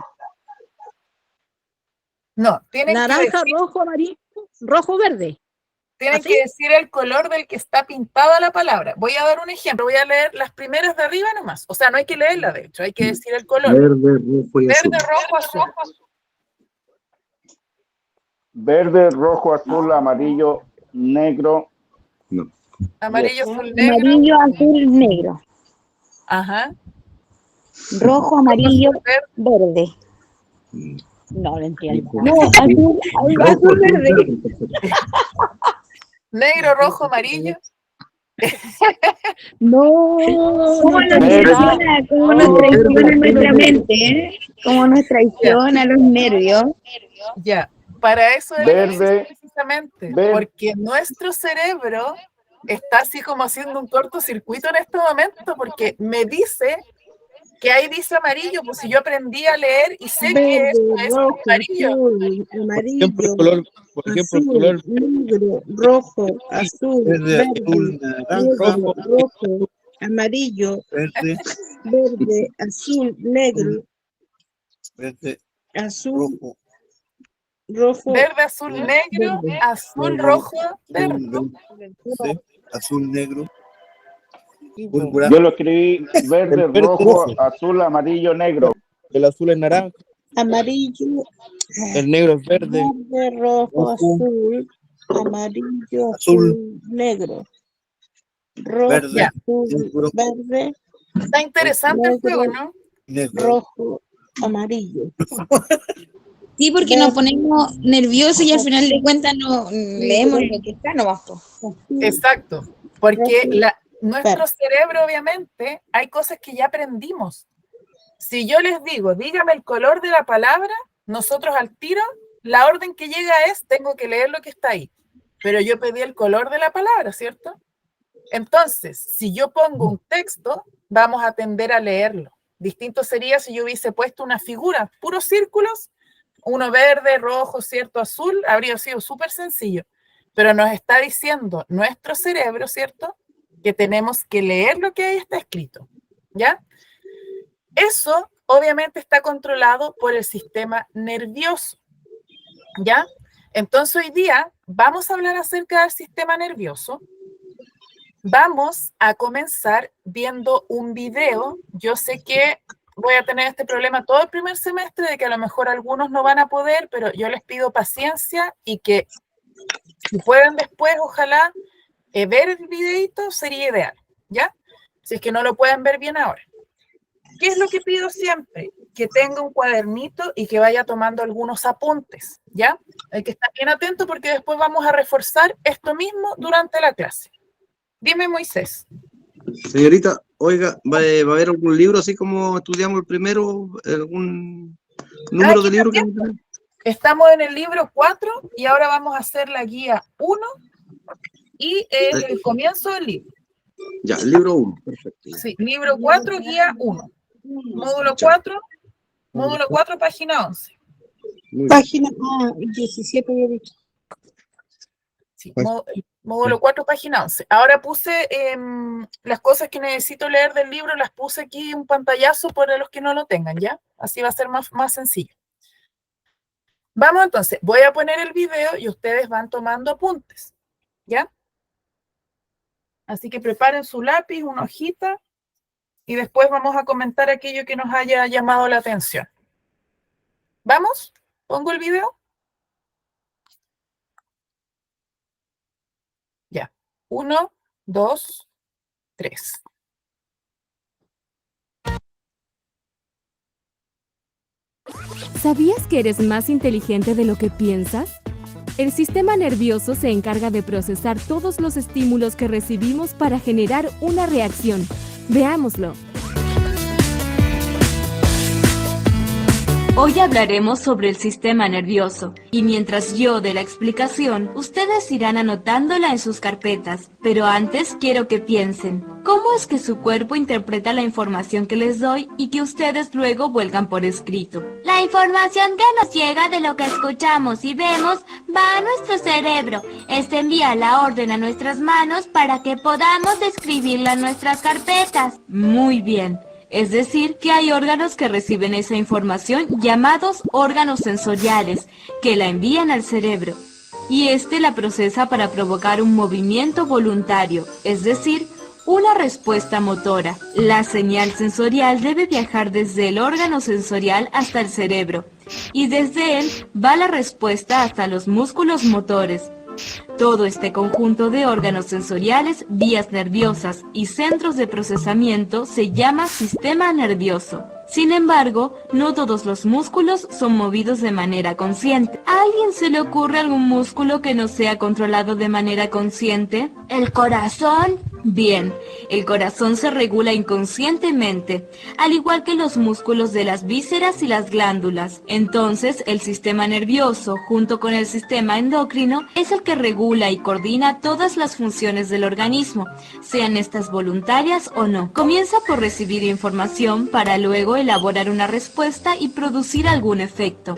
No, tienen Naranja, rojo, amarillo, rojo, verde. ¿Así? que decir el color del que está pintada la palabra. Voy a dar un ejemplo, voy a leer las primeras de arriba nomás. O sea, no hay que leerla, de hecho, hay que decir el color. Verde, rojo y azul. Verde, rojo, azul. Verde, rojo, azul, amarillo, negro. No. Amarillo, azul, negro. Amarillo, azul, negro. Ajá. Rojo, amarillo, Verde. verde. No lo entiendo. No, azul, verde. Negro, rojo, amarillo. No. ¿Cómo nos traiciona? ¿Cómo nos traiciona nuestra mente? ¿Eh? ¿Cómo nos traiciona los nervios? Ya, para eso es Verde, precisamente, verde. porque nuestro cerebro está así como haciendo un cortocircuito en este momento, porque me dice que ahí dice amarillo, pues si yo aprendí a leer y sé que eso Verde, es rojo, amarillo. azul, Por amarillo, ejemplo, el color, azul, negro, rojo, azul, Verde, verde, azul, naranja, negro, rojo, amarillo, verde, verde, azul, negro, verde, azul, rojo, rojo, Verde, azul, negro, verde. azul, verde, rojo, azul, verde. verde, azul, negro, púrpura. Yo lo escribí verde, El verde, rojo, rojo. azul, amarillo, negro. El azul es naranja, Amarillo, el negro es verde. verde, rojo, azul, amarillo, azul, negro, rojo, Verde, azul, negro, verde, Está interesante el juego, ¿no? negro. rojo, amarillo. Sí, porque nos ponemos nerviosos y al final de cuentas no leemos lo que está nomás. Exacto, porque nuestro Verde. cerebro, obviamente, hay cosas que ya aprendimos. Si yo les digo, dígame el color de la palabra, nosotros al tiro, la orden que llega es, tengo que leer lo que está ahí. Pero yo pedí el color de la palabra, ¿cierto? Entonces, si yo pongo un texto, vamos a tender a leerlo. Distinto sería si yo hubiese puesto una figura, puros círculos, uno verde, rojo, ¿cierto? Azul, habría sido súper sencillo. Pero nos está diciendo nuestro cerebro, ¿cierto? Que tenemos que leer lo que ahí está escrito, ¿ya? Eso obviamente está controlado por el sistema nervioso, ¿ya? Entonces hoy día vamos a hablar acerca del sistema nervioso. Vamos a comenzar viendo un video. Yo sé que voy a tener este problema todo el primer semestre, de que a lo mejor algunos no van a poder, pero yo les pido paciencia y que si pueden después, ojalá, ver el videito sería ideal, ¿ya? Si es que no lo pueden ver bien ahora. ¿Qué es lo que pido siempre? Que tenga un cuadernito y que vaya tomando algunos apuntes, ¿ya? Hay que estar bien atento porque después vamos a reforzar esto mismo durante la clase. Dime, Moisés. Señorita, oiga, ¿va a haber algún libro así como estudiamos el primero? ¿Algún número de libro que Estamos en el libro 4 y ahora vamos a hacer la guía 1 y el comienzo del libro. Ya, el libro 1, perfecto. Sí, libro 4, guía 1. Módulo 4, página 11. Página 17 había dicho. Sí, módulo 4, página 11. Ahora puse las cosas que necesito leer del libro, las puse aquí un pantallazo para los que no lo tengan, ¿ya? Así va a ser más sencillo. Vamos entonces, voy a poner el video y ustedes van tomando apuntes, ¿ya? Así que preparen su lápiz, una hojita, y después vamos a comentar aquello que nos haya llamado la atención. ¿Vamos? ¿Pongo el video? Ya. 1, 2, 3. ¿Sabías que eres más inteligente de lo que piensas? El sistema nervioso se encarga de procesar todos los estímulos que recibimos para generar una reacción. Veámoslo. Hoy hablaremos sobre el sistema nervioso, y mientras yo dé la explicación, ustedes irán anotándola en sus carpetas. Pero antes quiero que piensen, ¿cómo es que su cuerpo interpreta la información que les doy y que ustedes luego vuelcan por escrito? La información que nos llega de lo que escuchamos y vemos va a nuestro cerebro. Este envía la orden a nuestras manos para que podamos escribirla en nuestras carpetas. Muy bien. Es decir, que hay órganos que reciben esa información llamados órganos sensoriales, que la envían al cerebro. Y este la procesa para provocar un movimiento voluntario, es decir, una respuesta motora. La señal sensorial debe viajar desde el órgano sensorial hasta el cerebro, y desde él va la respuesta hasta los músculos motores. Todo este conjunto de órganos sensoriales, vías nerviosas y centros de procesamiento se llama sistema nervioso. Sin embargo, no todos los músculos son movidos de manera consciente. ¿A alguien se le ocurre algún músculo que no sea controlado de manera consciente? ¿El corazón? Bien, el corazón se regula inconscientemente, al igual que los músculos de las vísceras y las glándulas. Entonces, el sistema nervioso, junto con el sistema endocrino, es el que regula y coordina todas las funciones del organismo, sean estas voluntarias o no. Comienza por recibir información para luego elaborar una respuesta y producir algún efecto.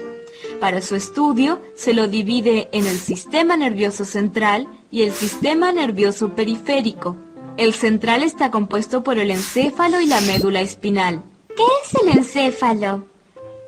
Para su estudio, se lo divide en el sistema nervioso central y el sistema nervioso periférico. El central está compuesto por el encéfalo y la médula espinal. ¿Qué es el encéfalo?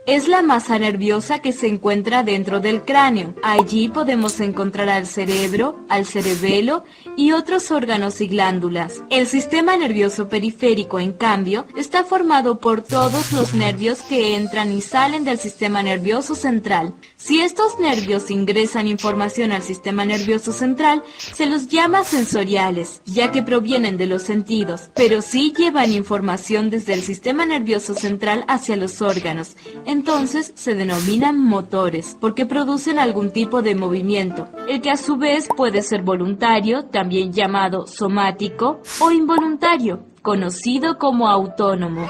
Es la masa nerviosa que se encuentra dentro del cráneo. Allí podemos encontrar al cerebro, al cerebelo y otros órganos y glándulas. El sistema nervioso periférico, en cambio, está formado por todos los nervios que entran y salen del sistema nervioso central. Si estos nervios ingresan información al sistema nervioso central, se los llama sensoriales, ya que provienen de los sentidos, pero sí llevan información desde el sistema nervioso central hacia los órganos. Entonces se denominan motores, porque producen algún tipo de movimiento, el que a su vez puede ser voluntario, también llamado somático, o involuntario, conocido como autónomo.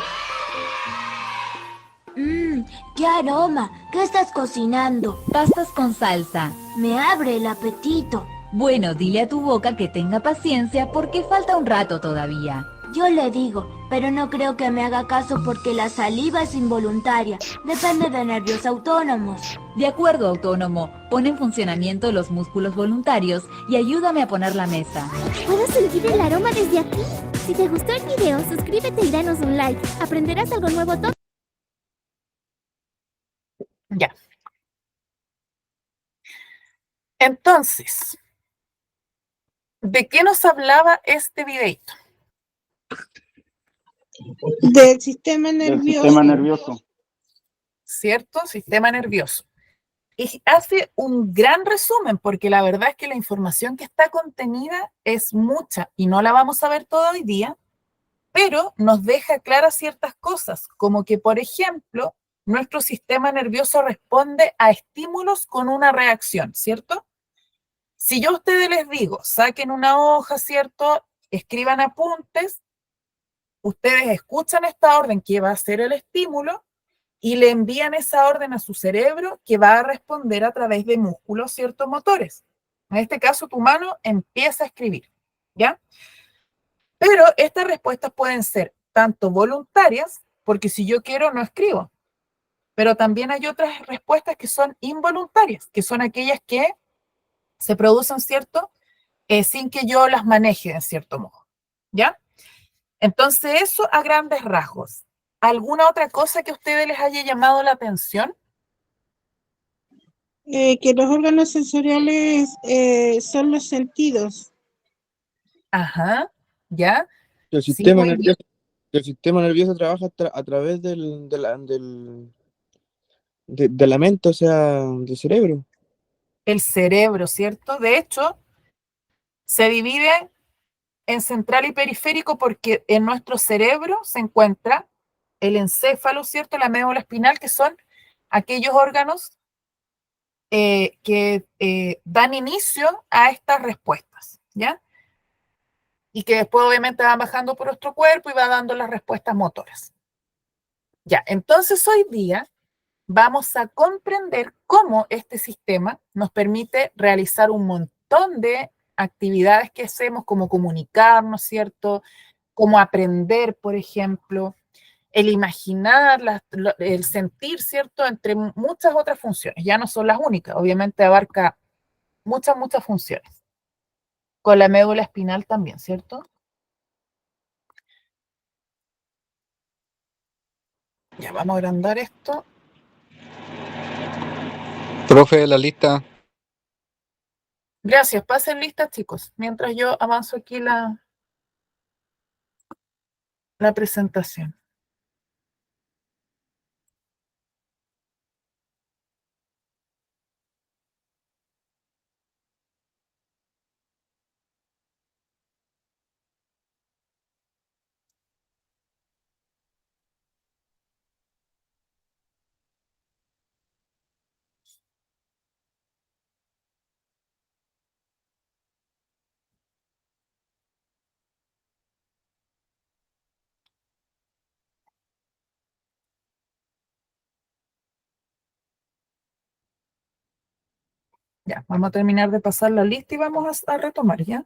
¡Qué aroma! ¿Qué estás cocinando? Pastas con salsa. Me abre el apetito. Bueno, dile a tu boca que tenga paciencia porque falta un rato todavía. Yo le digo, pero no creo que me haga caso porque la saliva es involuntaria. Depende de nervios autónomos. De acuerdo, autónomo. Pon en funcionamiento los músculos voluntarios y ayúdame a poner la mesa. ¿Puedo sentir el aroma desde aquí? Si te gustó el video, suscríbete y danos un like. Aprenderás algo nuevo todo. Entonces, ¿de qué nos hablaba este videito? Del sistema Del nervioso. sistema nervioso. ¿Cierto? Sistema nervioso. Y hace un gran resumen, porque la verdad es que la información que está contenida es mucha y no la vamos a ver todo hoy día, pero nos deja claras ciertas cosas, como que, por ejemplo, nuestro sistema nervioso responde a estímulos con una reacción, ¿cierto? Si yo a ustedes les digo, saquen una hoja, ¿cierto? Escriban apuntes, ustedes escuchan esta orden que va a ser el estímulo y le envían esa orden a su cerebro que va a responder a través de músculos, ¿cierto? Motores. En este caso, tu mano empieza a escribir, ¿ya? Pero estas respuestas pueden ser tanto voluntarias, porque si yo quiero no escribo, pero también hay otras respuestas que son involuntarias, que son aquellas que se producen, ¿cierto? Sin que yo las maneje de cierto modo, ¿ya? Entonces eso a grandes rasgos. ¿Alguna otra cosa que a ustedes les haya llamado la atención? Que los órganos sensoriales son los sentidos. Ajá, ¿ya? El Sí, sistema muy bien. nervioso, el sistema nervioso trabaja a través de la mente, o sea, del cerebro. El cerebro, ¿cierto? De hecho, se divide en central y periférico porque en nuestro cerebro se encuentra el encéfalo, ¿cierto? La médula espinal, que son aquellos órganos que dan inicio a estas respuestas, ¿ya? Y que después obviamente van bajando por nuestro cuerpo y va dando las respuestas motoras. Ya, entonces hoy día vamos a comprender cómo este sistema nos permite realizar un montón de actividades que hacemos, como comunicarnos, ¿cierto? Como aprender, por ejemplo, el imaginar, el sentir, ¿cierto? Entre muchas otras funciones. Ya no son las únicas, obviamente abarca muchas, muchas funciones. Con la médula espinal también, ¿cierto? Ya, vamos a agrandar esto. Profe, la lista. Gracias, pasen listas, chicos, mientras yo avanzo aquí la presentación. Ya, vamos a terminar de pasar la lista y vamos a retomar, ¿ya?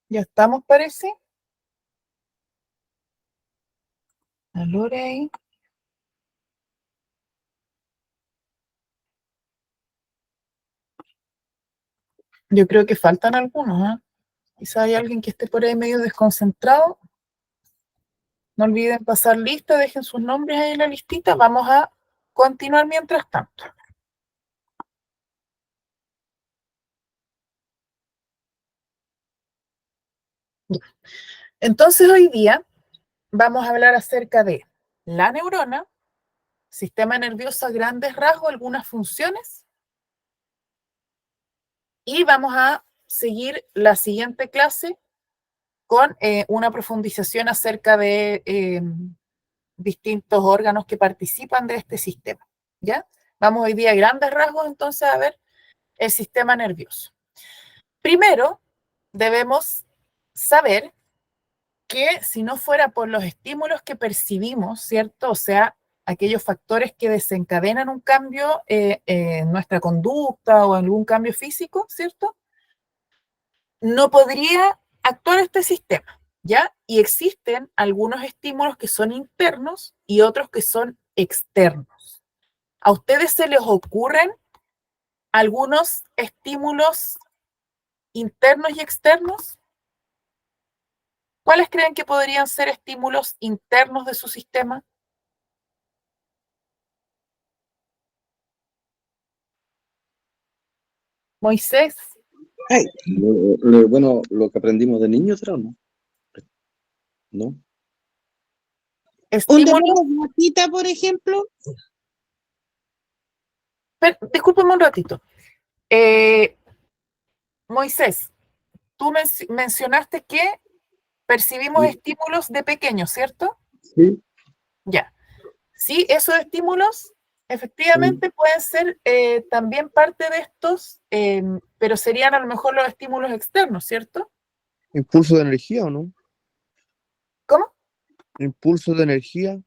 Ya estamos, parece. La Lore ahí. Yo creo que faltan algunos, ¿eh? Quizá hay alguien que esté por ahí medio desconcentrado. No olviden pasar lista, dejen sus nombres ahí en la listita. Vamos a continuar mientras tanto. Entonces hoy día vamos a hablar acerca de la neurona, sistema nervioso a grandes rasgos, algunas funciones, y vamos a seguir la siguiente clase con una profundización acerca de distintos órganos que participan de este sistema, ¿ya? Vamos hoy día a grandes rasgos entonces a ver el sistema nervioso. Primero, debemos saber que si no fuera por los estímulos que percibimos, ¿cierto? O sea, aquellos factores que desencadenan un cambio en nuestra conducta o algún cambio físico, ¿cierto? No podría actuar este sistema, ¿ya? Y existen algunos estímulos que son internos y otros que son externos. ¿A ustedes se les ocurren algunos estímulos internos y externos? ¿Cuáles creen que podrían ser estímulos internos de su sistema? Moisés. Bueno, lo que aprendimos de niños, ¿será o no? ¿No? Un Estímulos. dolor de guatita, por ejemplo. Discúlpeme un ratito. Moisés, tú mencionaste que percibimos Sí. estímulos de pequeños, ¿cierto? Sí. Ya. Sí, esos estímulos efectivamente pueden ser también parte de estos, pero serían a lo mejor los estímulos externos, ¿cierto? Impulso de energía, ¿o no? ¿Cómo? Impulso de energía.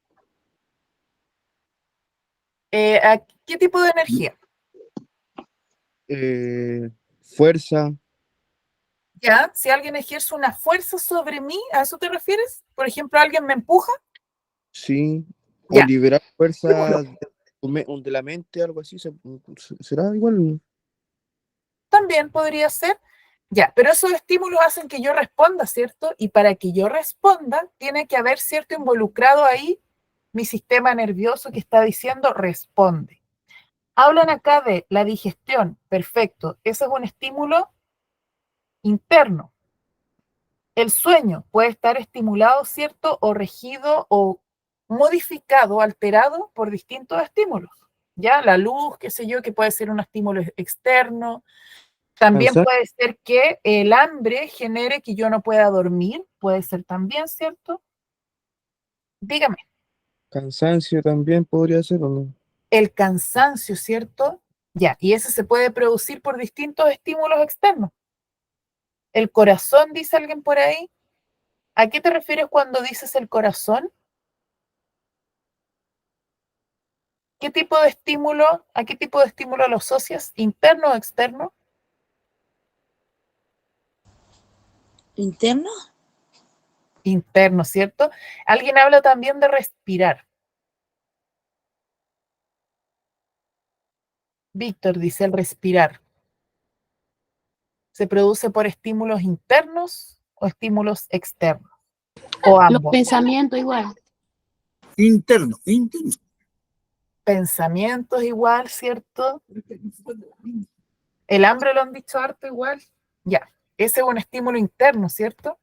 ¿A qué tipo de energía? Fuerza. Ya, si alguien ejerce una fuerza sobre mí, ¿a eso te refieres? Por ejemplo, ¿alguien me empuja? Sí. O Ya. liberar fuerza de la mente, algo así. ¿Será igual? También podría ser. Ya, pero esos estímulos hacen que yo responda, ¿cierto? Y para que yo responda, tiene que haber cierto involucrado ahí mi sistema nervioso que está diciendo responde. Hablan acá de la digestión, perfecto. Ese es un estímulo interno. El sueño puede estar estimulado, ¿cierto? O regido o modificado, alterado por distintos estímulos. Ya, la luz, qué sé yo, que puede ser un estímulo externo. También Cansancio. puede ser que el hambre genere que yo no pueda dormir, puede ser también, ¿cierto? Dígame, Cansancio también podría ser, ¿o no? el cansancio, ¿cierto? Ya, y ese se puede producir por distintos estímulos externos. El corazón, dice alguien por ahí. ¿A qué te refieres cuando dices el corazón? ¿Qué tipo de estímulo, a qué tipo de estímulo lo asocias? ¿Interno o externo? ¿Interno? Interno, ¿cierto? Alguien habla también de respirar. Víctor dice el respirar. ¿Se produce por estímulos internos o estímulos externos? O Los ambos. pensamientos igual. Interno. Pensamientos igual, ¿cierto? El hambre lo han dicho harto igual. Ya, ese es un estímulo interno, ¿cierto?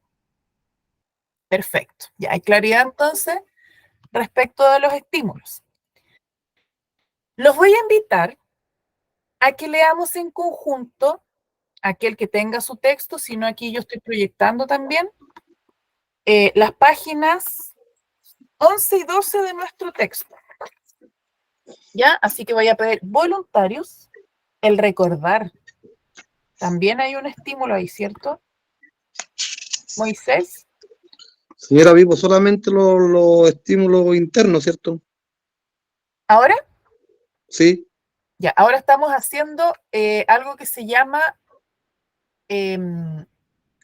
Perfecto. Ya hay claridad entonces respecto de los estímulos. Los voy a invitar a que leamos en conjunto, aquel que tenga su texto, si no aquí yo estoy proyectando también, las páginas 11 y 12 de nuestro texto. ¿Ya? Así que voy a pedir voluntarios, el recordar. También hay un estímulo ahí, ¿cierto? Moisés. Señora Vivo, solamente los estímulos internos, ¿cierto? ¿Ahora? Sí. Ya, ahora estamos haciendo algo que se llama Estímulos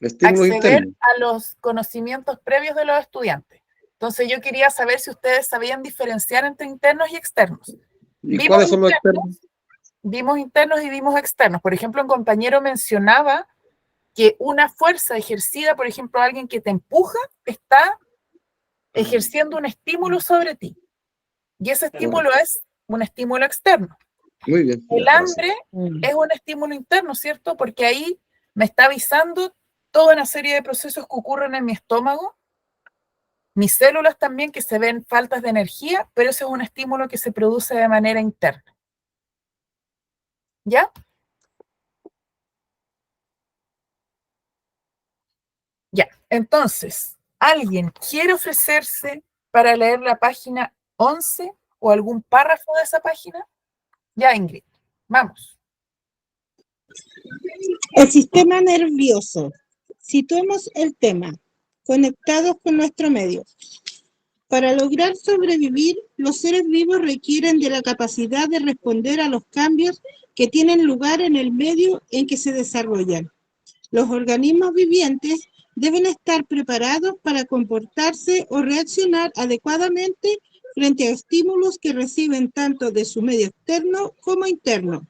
acceder internos. a los conocimientos previos de los estudiantes. Entonces yo quería saber si ustedes sabían diferenciar entre internos y externos. ¿Y cuáles son los externos? Vimos internos y vimos externos. Por ejemplo, un compañero mencionaba que una fuerza ejercida, por ejemplo, alguien que te empuja, está ejerciendo un estímulo sobre ti. Y ese estímulo es un estímulo externo. Muy bien. El hambre es un estímulo interno, ¿cierto? Porque ahí me está avisando toda una serie de procesos que ocurren en mi estómago, mis células también que se ven faltas de energía, pero ese es un estímulo que se produce de manera interna. ¿Ya? Ya, entonces, ¿alguien quiere ofrecerse para leer la página 11 o algún párrafo de esa página? Ya, Ingrid, vamos. El sistema nervioso. Situemos el tema. Conectados con nuestro medio. Para lograr sobrevivir, los seres vivos requieren de la capacidad de responder a los cambios que tienen lugar en el medio en que se desarrollan. Los organismos vivientes deben estar preparados para comportarse o reaccionar adecuadamente frente a estímulos que reciben tanto de su medio externo como interno.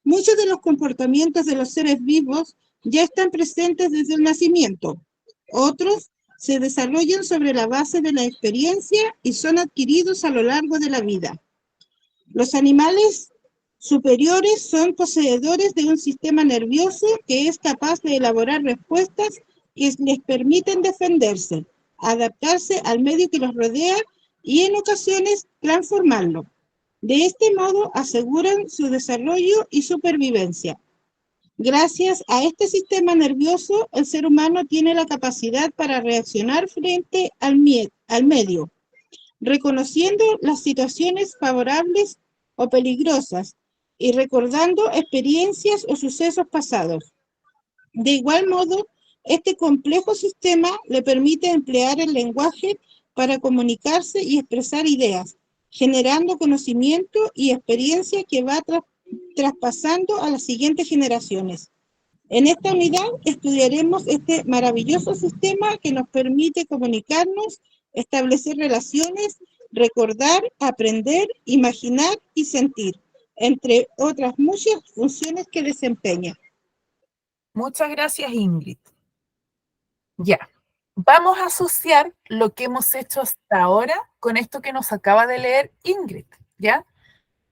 Muchos de los comportamientos de los seres vivos ya están presentes desde el nacimiento. Otros se desarrollan sobre la base de la experiencia y son adquiridos a lo largo de la vida. Los animales superiores son poseedores de un sistema nervioso que es capaz de elaborar respuestas que les permiten defenderse, adaptarse al medio que los rodea y en ocasiones transformarlo. De este modo aseguran su desarrollo y supervivencia. Gracias a este sistema nervioso, el ser humano tiene la capacidad para reaccionar frente al medio, reconociendo las situaciones favorables o peligrosas y recordando experiencias o sucesos pasados. De igual modo, este complejo sistema le permite emplear el lenguaje para comunicarse y expresar ideas, generando conocimiento y experiencia que va traspasando a las siguientes generaciones. En esta unidad estudiaremos este maravilloso sistema que nos permite comunicarnos, establecer relaciones, recordar, aprender, imaginar y sentir, entre otras muchas funciones que desempeña. Muchas gracias, Ingrid. Ya, vamos a asociar lo que hemos hecho hasta ahora con esto que nos acaba de leer Ingrid, ¿ya?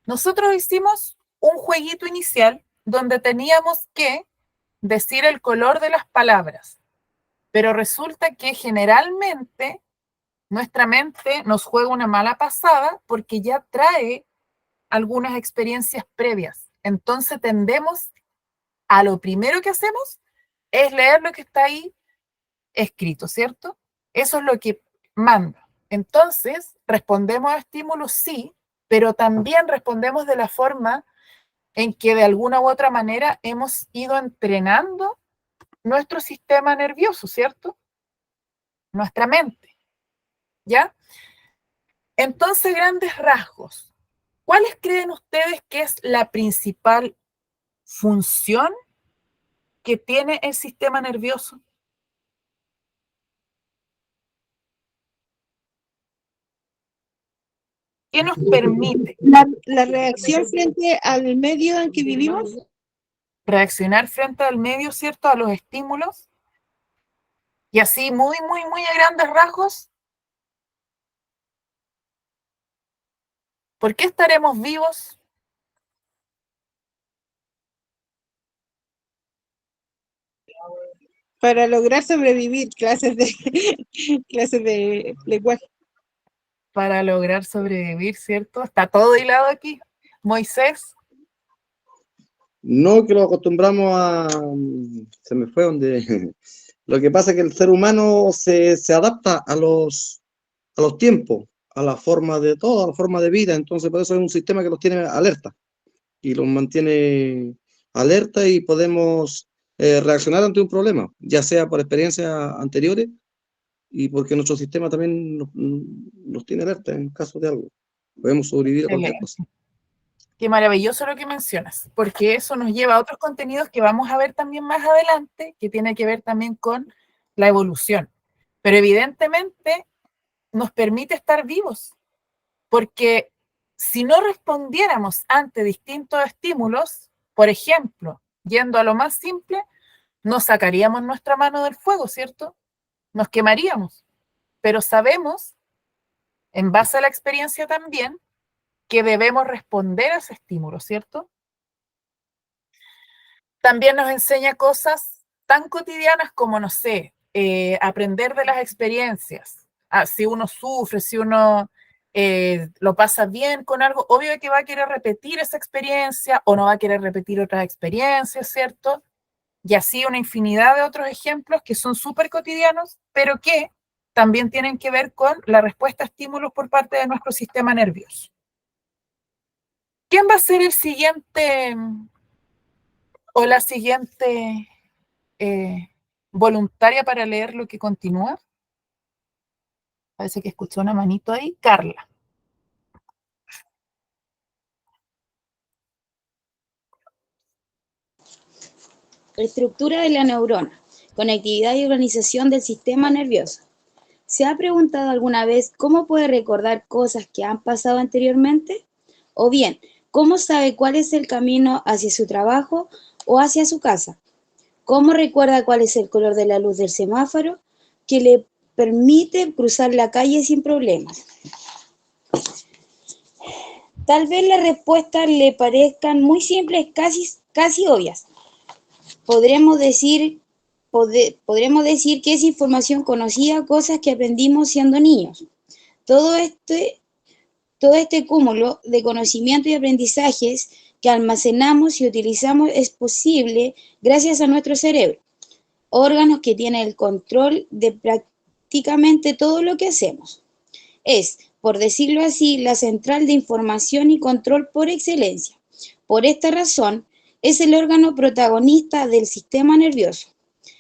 Nosotros hicimos un jueguito inicial donde teníamos que decir el color de las palabras, pero resulta que generalmente nuestra mente nos juega una mala pasada porque ya trae algunas experiencias previas. Entonces tendemos a lo primero que hacemos es leer lo que está ahí escrito, ¿cierto? Eso es lo que manda. Entonces, respondemos a estímulos, sí, pero también respondemos de la forma en que de alguna u otra manera hemos ido entrenando nuestro sistema nervioso, ¿cierto? Nuestra mente, ¿ya? Entonces, grandes rasgos, ¿cuáles creen ustedes que es la principal función que tiene el sistema nervioso? ¿Qué nos permite? La reacción frente al medio en que vivimos. Reaccionar frente al medio, ¿cierto? A los estímulos. Y así, muy a grandes rasgos. ¿Por qué estaremos vivos? Para lograr sobrevivir, clases de lenguaje. Para lograr sobrevivir, ¿cierto? Está todo hilado aquí. Moisés. No, que lo acostumbramos a... Se me fue donde... Lo que pasa es que el ser humano se adapta a los tiempos, a la forma de todo, a la forma de vida. Entonces, por eso es un sistema que los tiene alerta y los mantiene alerta y podemos reaccionar ante un problema, ya sea por experiencias anteriores y porque nuestro sistema también nos tiene alerta en caso de algo. Podemos sobrevivir a cualquier cosa. Qué maravilloso lo que mencionas, porque eso nos lleva a otros contenidos que vamos a ver también más adelante, que tiene que ver también con la evolución. Pero evidentemente nos permite estar vivos, porque si no respondiéramos ante distintos estímulos, por ejemplo, yendo a lo más simple, nos sacaríamos nuestra mano del fuego, ¿cierto? Nos quemaríamos. Pero sabemos, en base a la experiencia también, que debemos responder a ese estímulo, ¿cierto? También nos enseña cosas tan cotidianas como, no sé, aprender de las experiencias. Si uno sufre, si uno lo pasa bien con algo, obvio que va a querer repetir esa experiencia o no va a querer repetir otras experiencias, ¿cierto? Y así una infinidad de otros ejemplos que son súper cotidianos, pero que también tienen que ver con la respuesta a estímulos por parte de nuestro sistema nervioso. ¿Quién va a ser el siguiente o la siguiente voluntaria para leer lo que continúa? Parece que escuché una manito ahí. Carla. Estructura de la neurona, conectividad y organización del sistema nervioso. ¿Se ha preguntado alguna vez cómo puede recordar cosas que han pasado anteriormente? O bien, ¿cómo sabe cuál es el camino hacia su trabajo o hacia su casa? ¿Cómo recuerda cuál es el color de la luz del semáforo que le permite cruzar la calle sin problemas? Tal vez las respuestas le parezcan muy simples, casi obvias. Podremos decir que es información conocida, cosas que aprendimos siendo niños. Todo este cúmulo de conocimiento y aprendizajes que almacenamos y utilizamos es posible gracias a nuestro cerebro, órganos que tienen el control de prácticamente todo lo que hacemos. Es, por decirlo así, la central de información y control por excelencia. Por esta razón, es el órgano protagonista del sistema nervioso.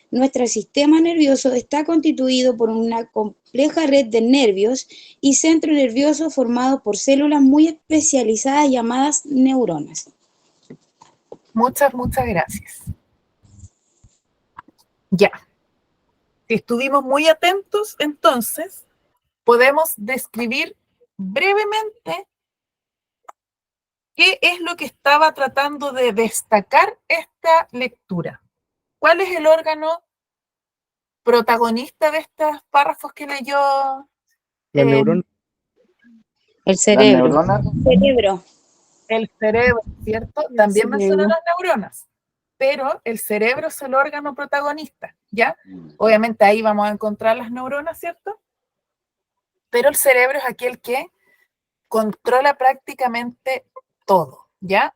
Nuestro sistema nervioso está constituido por una compleja red de nervios y centros nerviosos formados por células muy especializadas llamadas neuronas. Muchas gracias. Ya. Si estuvimos muy atentos, entonces podemos describir brevemente qué es lo que estaba tratando de destacar esta lectura. ¿Cuál es el órgano protagonista de estos párrafos que leyó? La neurona. El cerebro. ¿Las neuronas? Cerebro. El cerebro, ¿cierto? También mencionan las neuronas, pero el cerebro es el órgano protagonista, ¿ya? Obviamente ahí vamos a encontrar las neuronas, ¿cierto? Pero el cerebro es aquel que controla prácticamente todo, ¿ya?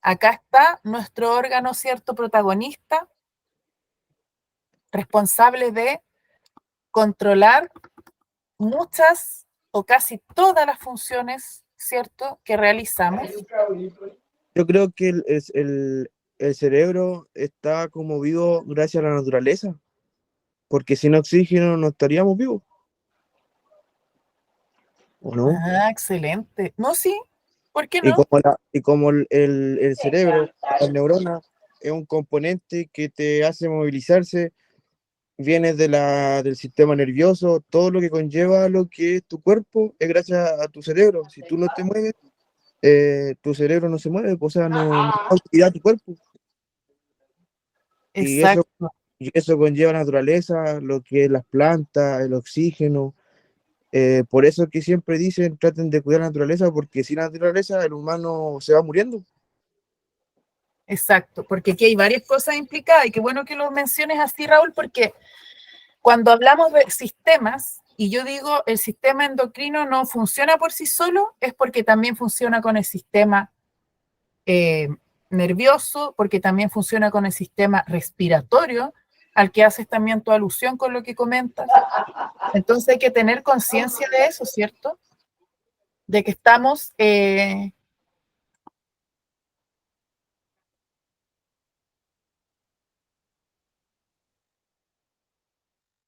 Acá está nuestro órgano, ¿cierto? Protagonista, responsable de controlar muchas o casi todas las funciones, ¿cierto?, que realizamos. Yo creo que el cerebro está como vivo gracias a la naturaleza, porque sin oxígeno no estaríamos vivos. ¿O no? Ah, excelente. No, sí, ¿por qué Y no? como el cerebro, las neuronas, es un componente que te hace movilizarse, viene del sistema nervioso, todo lo que conlleva lo que es tu cuerpo es gracias a tu cerebro. Si tú no te mueves, tu cerebro no se mueve, o sea, no da utilidad a tu cuerpo. Exacto. Y eso conlleva la naturaleza, lo que es las plantas, el oxígeno. Por eso que siempre dicen, traten de cuidar la naturaleza, porque sin la naturaleza el humano se va muriendo. Exacto, porque aquí hay varias cosas implicadas y qué bueno que lo menciones así, Raúl, porque cuando hablamos de sistemas, y yo digo el sistema endocrino no funciona por sí solo, es porque también funciona con el sistema nervioso, porque también funciona con el sistema respiratorio, al que haces también tu alusión con lo que comentas. Entonces hay que tener conciencia de eso, ¿cierto? De que estamos...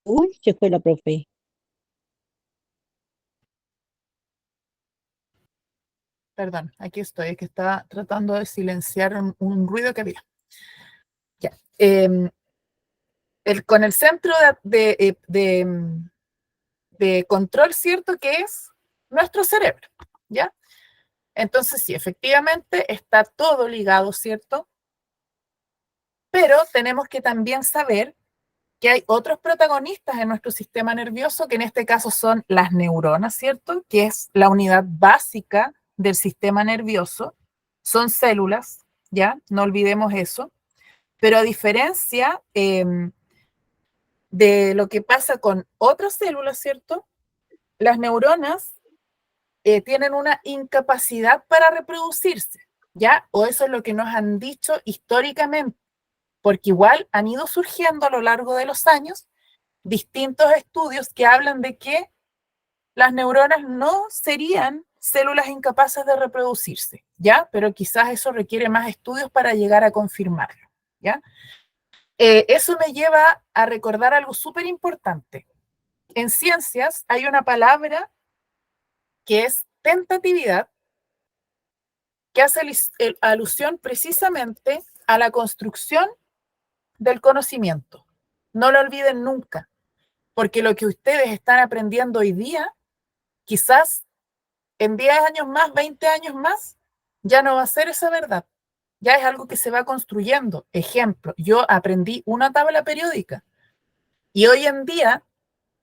Uy, se fue la profe. Perdón, aquí estoy, es que estaba tratando de silenciar un ruido que había. Ya. Con el centro de control, ¿cierto? Que es nuestro cerebro, ¿ya? Entonces, sí, efectivamente está todo ligado, ¿cierto? Pero tenemos que también saber que hay otros protagonistas en nuestro sistema nervioso, que en este caso son las neuronas, ¿cierto? Que es la unidad básica del sistema nervioso. Son células, ¿ya? No olvidemos eso. Pero a diferencia de lo que pasa con otras células, ¿cierto? Las neuronas tienen una incapacidad para reproducirse, ¿ya? O eso es lo que nos han dicho históricamente, porque igual han ido surgiendo a lo largo de los años distintos estudios que hablan de que las neuronas no serían células incapaces de reproducirse, ¿ya? Pero quizás eso requiere más estudios para llegar a confirmarlo, ¿ya? Eso me lleva a recordar algo súper importante. en ciencias hay una palabra que es tentatividad, que hace alusión precisamente a la construcción del conocimiento. No lo olviden nunca, porque lo que ustedes están aprendiendo hoy día, quizás en 10 años más, 20 años más, ya no va a ser esa verdad. Ya es algo que se va construyendo. Ejemplo, yo aprendí una tabla periódica y hoy en día,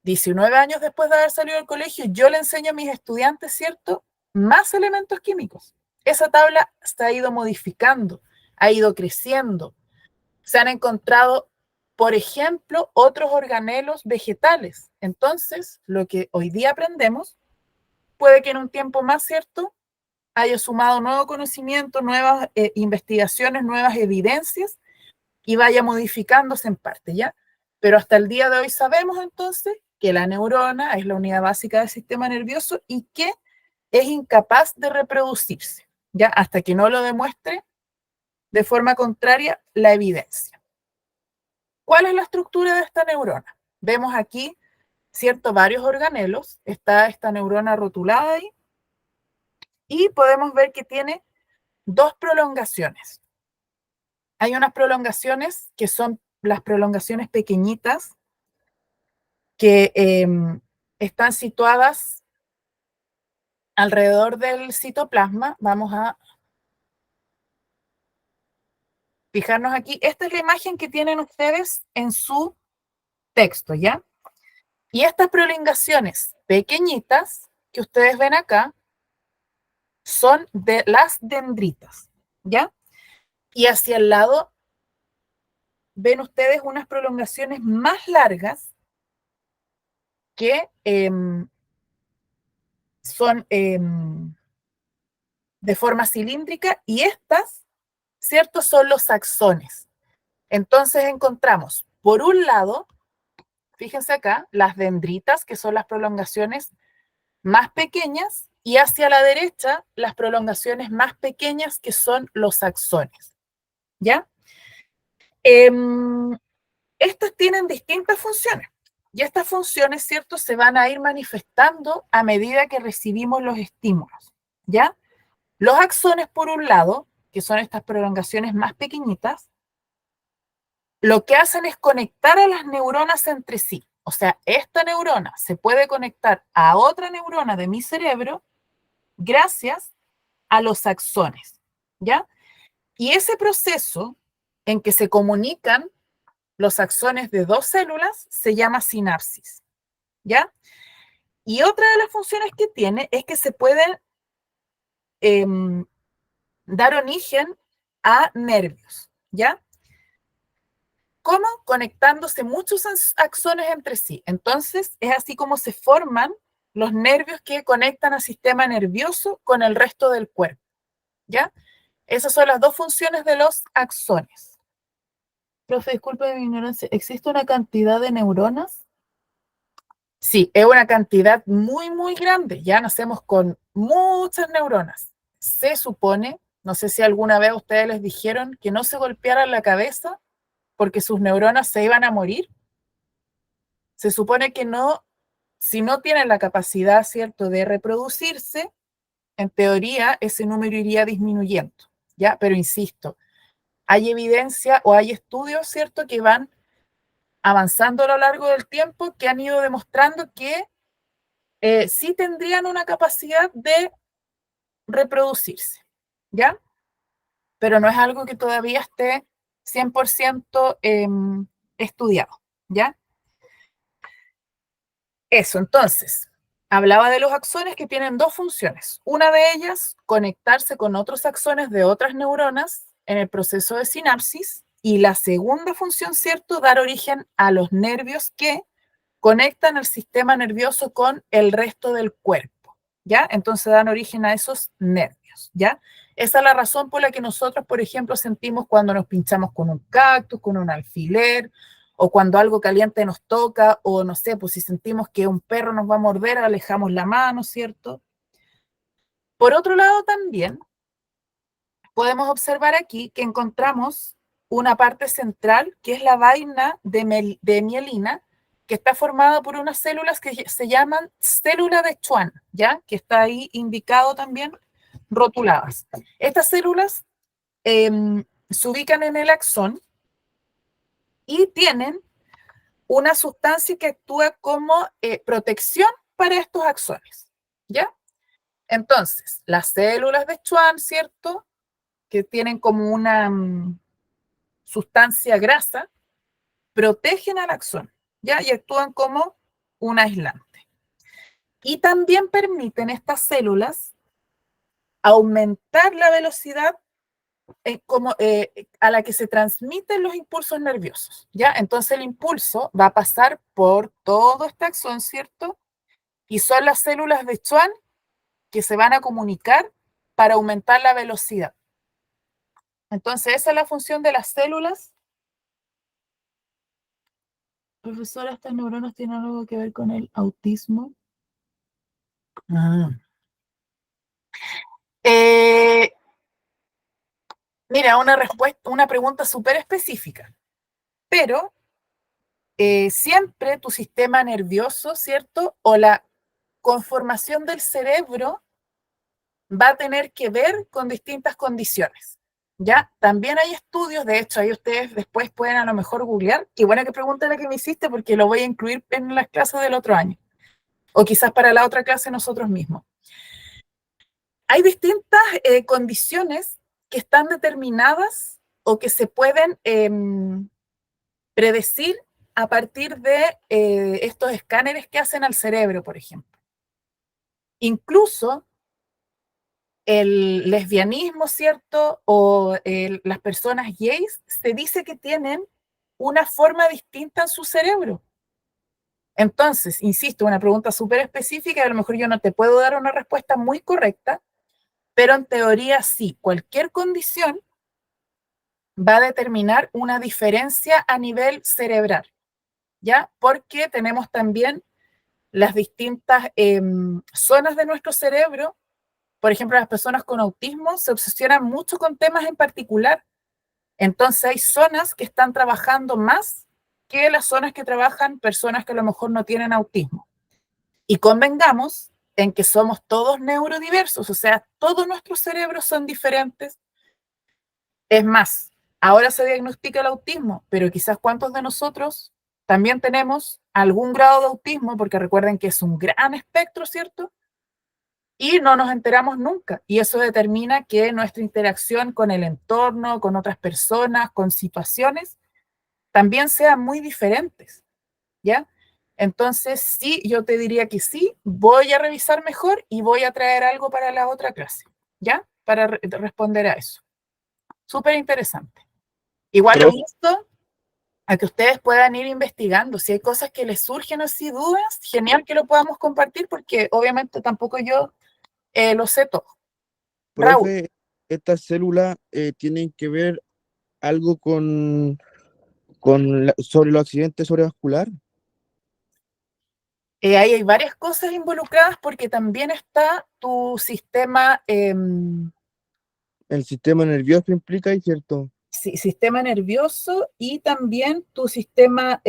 19 años después de haber salido del colegio, yo le enseño a mis estudiantes, ¿cierto?, más elementos químicos. Esa tabla se ha ido modificando, ha ido creciendo. Se han encontrado, por ejemplo, otros organelos vegetales. Entonces, lo que hoy día aprendemos, puede que en un tiempo más, ¿cierto?, haya sumado nuevo conocimiento, nuevas investigaciones, nuevas evidencias y vaya modificándose en parte, ¿ya? Pero hasta el día de hoy sabemos entonces que la neurona es la unidad básica del sistema nervioso y que es incapaz de reproducirse, ¿ya? Hasta que no lo demuestre de forma contraria la evidencia. ¿Cuál es la estructura de esta neurona? Vemos aquí, ¿cierto?, varios organelos. Está esta neurona rotulada ahí y podemos ver que tiene dos prolongaciones. Hay unas prolongaciones que son las prolongaciones pequeñitas que están situadas alrededor del citoplasma. Vamos a fijarnos aquí. Esta es la imagen que tienen ustedes en su texto, ¿ya? Y estas prolongaciones pequeñitas que ustedes ven acá son de las dendritas, ¿ya? Y hacia el lado ven ustedes unas prolongaciones más largas que son de forma cilíndrica y estas, ¿cierto?, son los axones. Entonces encontramos, por un lado, fíjense acá, las dendritas, que son las prolongaciones más pequeñas, y hacia la derecha, las prolongaciones más pequeñas, que son los axones, ¿ya? Estas tienen distintas funciones, y estas funciones, ¿cierto?, se van a ir manifestando a medida que recibimos los estímulos, ¿ya? Los axones, por un lado, que son estas prolongaciones más pequeñitas, lo que hacen es conectar a las neuronas entre sí. O sea, esta neurona se puede conectar a otra neurona de mi cerebro gracias a los axones, ¿ya? Y ese proceso en que se comunican los axones de dos células se llama sinapsis, ¿ya? Y otra de las funciones que tiene es que se pueden dar origen a nervios, ¿ya? ¿Cómo? Conectándose muchos axones entre sí. Entonces, es así como se forman los nervios que conectan al sistema nervioso con el resto del cuerpo, ¿ya? Esas son las dos funciones de los axones. Profe, disculpe mi ignorancia, ¿existe una cantidad de neuronas? Sí, es una cantidad muy, muy grande. Ya nacemos con muchas neuronas. Se supone, no sé si alguna vez ustedes les dijeron que no se golpearan la cabeza porque sus neuronas se iban a morir. Se supone que no, si no tienen la capacidad, ¿cierto?, de reproducirse, en teoría ese número iría disminuyendo, ¿ya? Pero insisto, hay evidencia o hay estudios, ¿cierto?, que van avanzando a lo largo del tiempo que han ido demostrando que sí tendrían una capacidad de reproducirse, ¿ya? Pero no es algo que todavía esté 100% estudiado, ¿ya? Eso, entonces, hablaba de los axones que tienen dos funciones. Una de ellas, conectarse con otros axones de otras neuronas en el proceso de sinapsis, y la segunda función, ¿cierto?, dar origen a los nervios que conectan el sistema nervioso con el resto del cuerpo, ¿ya? Entonces dan origen a esos nervios, ¿ya? Esa es la razón por la que nosotros, por ejemplo, sentimos cuando nos pinchamos con un cactus, con un alfiler, o cuando algo caliente nos toca, o no sé, pues si sentimos que un perro nos va a morder, alejamos la mano, ¿cierto? Por otro lado también, podemos observar aquí que encontramos una parte central, que es la vaina de mielina, que está formado por unas células que se llaman célula de Schwann, ¿ya? Que está ahí indicado también, rotuladas. Estas células se ubican en el axón y tienen una sustancia que actúa como protección para estos axones, ¿ya? Entonces, las células de Schwann, ¿cierto? Que tienen como una sustancia grasa, protegen al axón, ¿ya? Y actúan como un aislante. Y también permiten estas células aumentar la velocidad a la que se transmiten los impulsos nerviosos, ¿ya? Entonces el impulso va a pasar por todo este axón, ¿cierto? Y son las células de Schwann que se van a comunicar para aumentar la velocidad. Entonces esa es la función de las células. Profesora, ¿estas neuronas tienen algo que ver con el autismo? Mira, una pregunta súper específica, pero siempre tu sistema nervioso, ¿cierto? O la conformación del cerebro va a tener que ver con distintas condiciones, ¿ya? También hay estudios, de hecho, ahí ustedes después pueden a lo mejor googlear, y bueno que pregunta la que me hiciste porque lo voy a incluir en las clases del otro año, o quizás para la otra clase nosotros mismos. Hay distintas condiciones que están determinadas o que se pueden predecir a partir de estos escáneres que hacen al cerebro, por ejemplo. Incluso el lesbianismo, ¿cierto? O las personas gays, se dice que tienen una forma distinta en su cerebro. Entonces, insisto, una pregunta súper específica, a lo mejor yo no te puedo dar una respuesta muy correcta, pero en teoría sí, cualquier condición va a determinar una diferencia a nivel cerebral, ¿ya? Porque tenemos también las distintas zonas de nuestro cerebro. Por ejemplo, las personas con autismo se obsesionan mucho con temas en particular. Entonces hay zonas que están trabajando más que las zonas que trabajan personas que a lo mejor no tienen autismo. Y convengamos en que somos todos neurodiversos, o sea, todos nuestros cerebros son diferentes. Es más, ahora se diagnostica el autismo, pero quizás cuántos de nosotros también tenemos algún grado de autismo, porque recuerden que es un gran espectro, ¿cierto? Y no nos enteramos nunca. Y eso determina que nuestra interacción con el entorno, con otras personas, con situaciones, también sean muy diferentes, ¿ya? Entonces, sí, yo te diría que sí, voy a revisar mejor y voy a traer algo para la otra clase, ¿ya? Para responder a eso. Súper interesante. Igual lo insto a que ustedes puedan ir investigando. Si hay cosas que les surgen así dudas, genial que lo podamos compartir porque obviamente tampoco yo lo sé todo. Raúl. Profe, estas células tienen que ver algo sobre los accidentes cerebrovasculares. Ahí hay varias cosas involucradas porque también está tu sistema... El sistema nervioso implica, ¿cierto? Sí, sistema nervioso y también tu sistema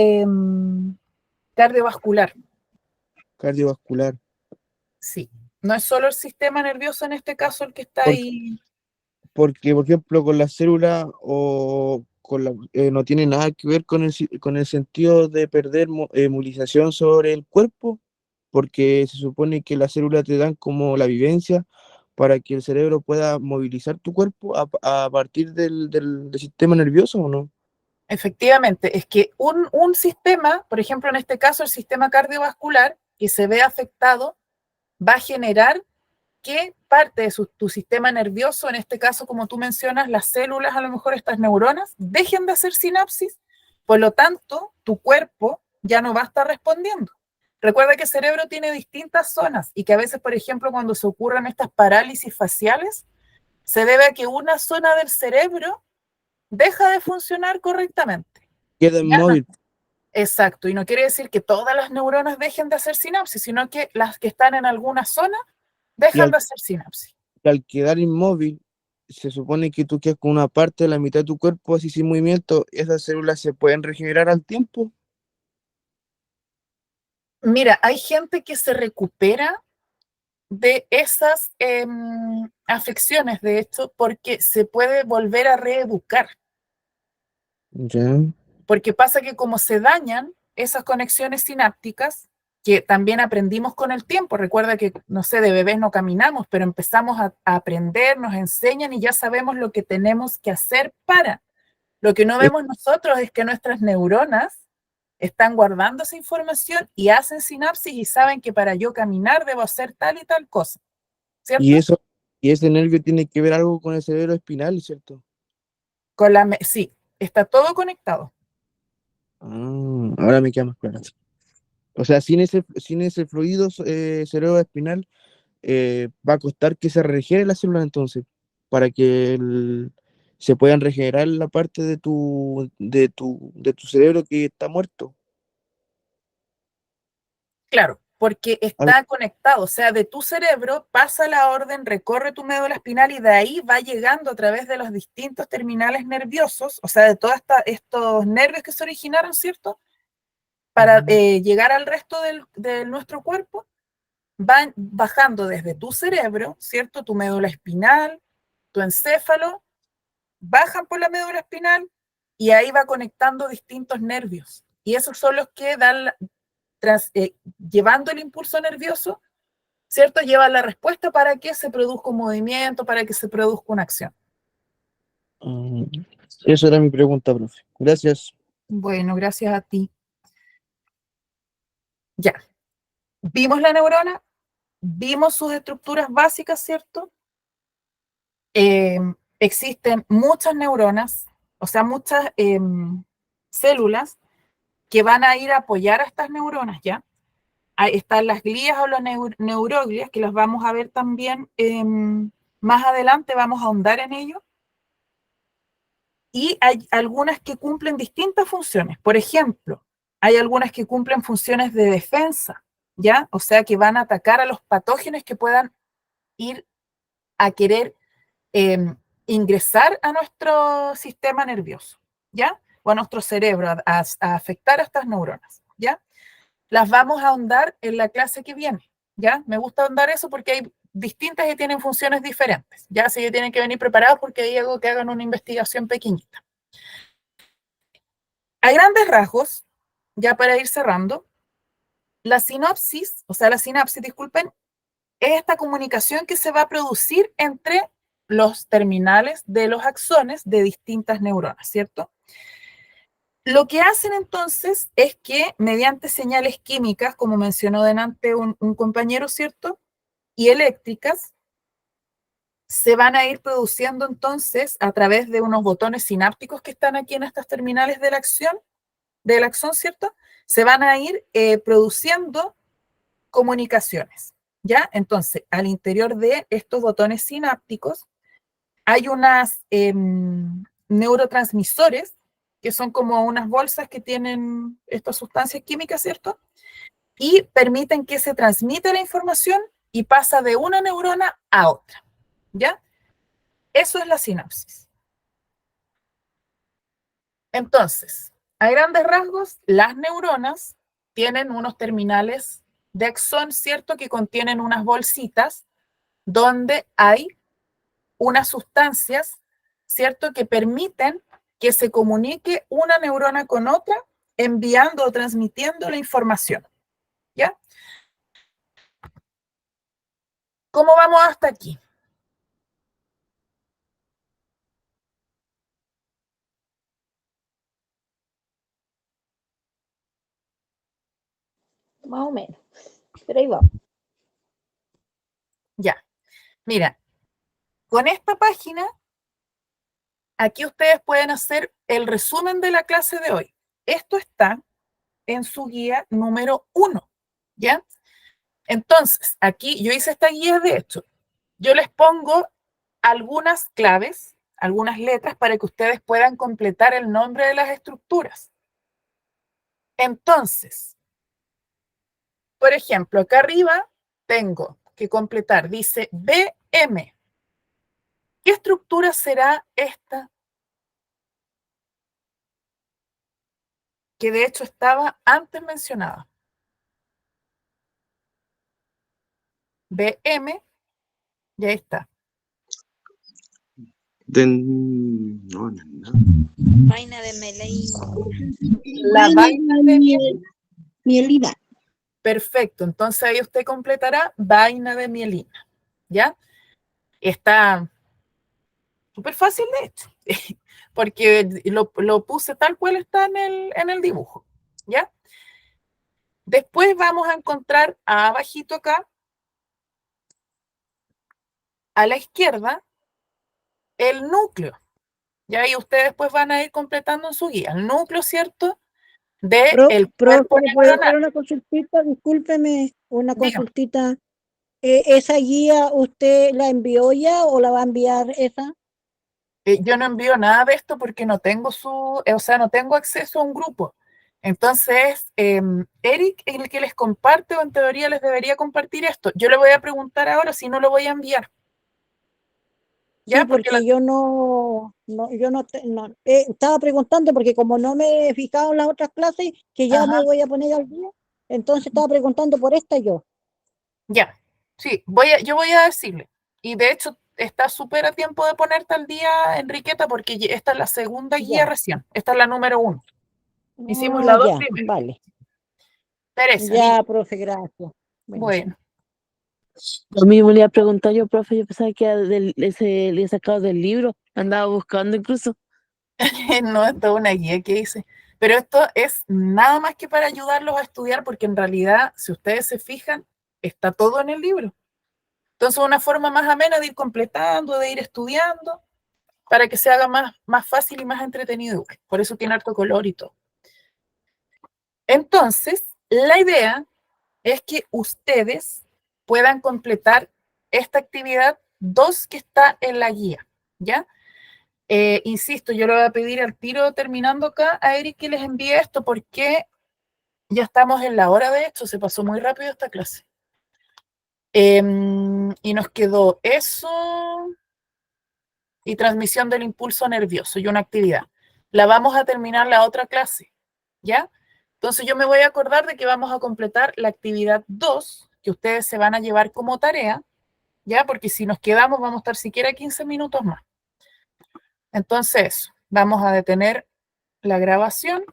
cardiovascular. Cardiovascular. Sí, no es solo el sistema nervioso en este caso el que está ahí. Porque, por ejemplo, con las células no tiene nada que ver con el sentido de perder movilización sobre el cuerpo, porque se supone que las células te dan como la vivencia para que el cerebro pueda movilizar tu cuerpo a partir del sistema nervioso, ¿o no? Efectivamente, es que un sistema, por ejemplo, en este caso el sistema cardiovascular, que se ve afectado, va a generar que parte de tu sistema nervioso, en este caso, como tú mencionas, las células, a lo mejor estas neuronas, dejen de hacer sinapsis, por lo tanto, tu cuerpo ya no va a estar respondiendo. Recuerda que el cerebro tiene distintas zonas y que a veces, por ejemplo, cuando se ocurren estas parálisis faciales, se debe a que una zona del cerebro deja de funcionar correctamente. Queda inmóvil. Exacto, y no quiere decir que todas las neuronas dejen de hacer sinapsis, sino que las que están en alguna zona dejan de hacer sinapsis. Al quedar inmóvil, se supone que tú quedas con una parte de la mitad de tu cuerpo así sin movimiento, esas células se pueden regenerar al tiempo. Mira, hay gente que se recupera de esas afecciones, de hecho, porque se puede volver a reeducar. Ya. Porque pasa que como se dañan esas conexiones sinápticas, que también aprendimos con el tiempo, recuerda que, no sé, de bebés no caminamos, pero empezamos a aprender, nos enseñan y ya sabemos lo que tenemos que hacer para. Lo que no Es- vemos nosotros es que nuestras neuronas están guardando esa información y hacen sinapsis y saben que para yo caminar debo hacer tal y tal cosa, Y ¿cierto? eso, y ese nervio tiene que ver algo con el cerebro espinal, ¿cierto? Sí, está todo conectado. Ahora me queda más claro. O sea, sin ese fluido cerebro espinal, va a costar que se regenere la célula entonces, para que se puedan regenerar la parte de tu cerebro que está muerto. Claro, porque Algo- está conectado, o sea, de tu cerebro pasa la orden, recorre tu médula espinal y de ahí va llegando a través de los distintos terminales nerviosos, o sea, de todos estos nervios que se originaron, ¿cierto? Para llegar al resto de nuestro cuerpo, van bajando desde tu cerebro, ¿cierto? Tu médula espinal, tu encéfalo, bajan por la médula espinal y ahí va conectando distintos nervios. Y esos son los que dan, llevando el impulso nervioso, ¿cierto? Lleva la respuesta para que se produzca un movimiento, para que se produzca una acción. Ah, Eso era mi pregunta, profe. Gracias. Bueno, gracias a ti. Ya, vimos la neurona, vimos sus estructuras básicas, ¿cierto? Existen muchas neuronas, o sea, muchas células que van a ir a apoyar a estas neuronas, ¿ya? Ahí están las glías o las neuroglias, que las vamos a ver también más adelante, vamos a ahondar en ello. Y hay algunas que cumplen distintas funciones. Por ejemplo, hay algunas que cumplen funciones de defensa, ¿ya? O sea, que van a atacar a los patógenos que puedan ir a querer eh, ingresar a nuestro sistema nervioso, ¿ya? O a nuestro cerebro, a afectar a estas neuronas, ¿ya? Las vamos a ahondar en la clase que viene, ¿ya? Me gusta ahondar eso porque hay distintas y tienen funciones diferentes, ¿ya? Así que tienen que venir preparados porque hay algo que hagan una investigación pequeñita. A grandes rasgos, ya para ir cerrando, la sinapsis, disculpen, es esta comunicación que se va a producir entre los terminales de los axones de distintas neuronas, ¿cierto? Lo que hacen entonces es que mediante señales químicas, como mencionó delante un compañero, ¿cierto? Y eléctricas, se van a ir produciendo entonces a través de unos botones sinápticos que están aquí en estas terminales de la acción, del axón, ¿cierto? Se van a ir produciendo comunicaciones, ¿ya? Entonces, al interior de estos botones sinápticos hay unas neurotransmisores, que son como unas bolsas que tienen estas sustancias químicas, ¿cierto? Y permiten que se transmita la información y pasa de una neurona a otra, ¿ya? Eso es la sinapsis. Entonces, a grandes rasgos, las neuronas tienen unos terminales de axón, ¿cierto? Que contienen unas bolsitas donde hay unas sustancias, ¿cierto? Que permiten que se comunique una neurona con otra, enviando o transmitiendo la información, ¿ya? ¿Cómo vamos hasta aquí? Más o menos. Pero ahí vamos. Ya. Mira, con esta página, aquí ustedes pueden hacer el resumen de la clase de hoy. Esto está en su guía número 1, ¿ya? Entonces, aquí yo hice esta guía, de hecho, yo les pongo algunas claves, algunas letras para que ustedes puedan completar el nombre de las estructuras. Entonces, por ejemplo, acá arriba tengo que completar, dice BM. ¿Qué estructura será esta? Que de hecho estaba antes mencionada. BM, y ahí está. Vaina de melena. La vaina de mielina. Perfecto, entonces ahí usted completará vaina de mielina, ¿ya? Está súper fácil de hecho, porque lo puse tal cual está en el dibujo, ¿ya? Después vamos a encontrar abajito acá, a la izquierda, el núcleo. Ya ahí ustedes después van a ir completando en su guía. El núcleo, ¿cierto? El cuerpo ¿Le puedo hacer neuronal. una consultita? Discúlpeme, una Dígame. consultita. ¿Esa guía usted la envió ya o la va a enviar esa? Yo no envío nada de esto porque no tengo no tengo acceso a un grupo. Entonces, Eric es el que les comparte o en teoría les debería compartir esto. Yo le voy a preguntar ahora si no lo voy a enviar. Sí, porque yo estaba preguntando porque como no me he fijado en las otras clases, que ya me voy a poner al día, entonces estaba preguntando por esta yo. Ya, sí, yo voy a decirle. Y de hecho, está súper a tiempo de ponerte al día, Enriqueta, porque esta es la segunda guía recién. Esta es la número 1. Hicimos la 2 ya, primero. vale. Teresa, Ya, profe, gracias. Bueno. Lo mismo le iba a preguntar yo, profe, yo pensaba que era le he sacado del libro, andaba buscando incluso. No, esto es una guía que hice. Pero esto es nada más que para ayudarlos a estudiar, porque en realidad, si ustedes se fijan, está todo en el libro. Entonces, una forma más amena de ir completando, de ir estudiando, para que se haga más fácil y más entretenido. Por eso tiene harto color y todo. Entonces, la idea es que ustedes puedan completar esta actividad 2 que está en la guía, ¿ya? Insisto, yo le voy a pedir al tiro terminando acá a Eric que les envíe esto porque ya estamos en la hora de esto, se pasó muy rápido esta clase. Y nos quedó eso y transmisión del impulso nervioso y una actividad. La vamos a terminar la otra clase, ¿ya? Entonces yo me voy a acordar de que vamos a completar la actividad 2 que ustedes se van a llevar como tarea, ¿ya? Porque si nos quedamos vamos a estar siquiera 15 minutos más. Entonces, vamos a detener la grabación.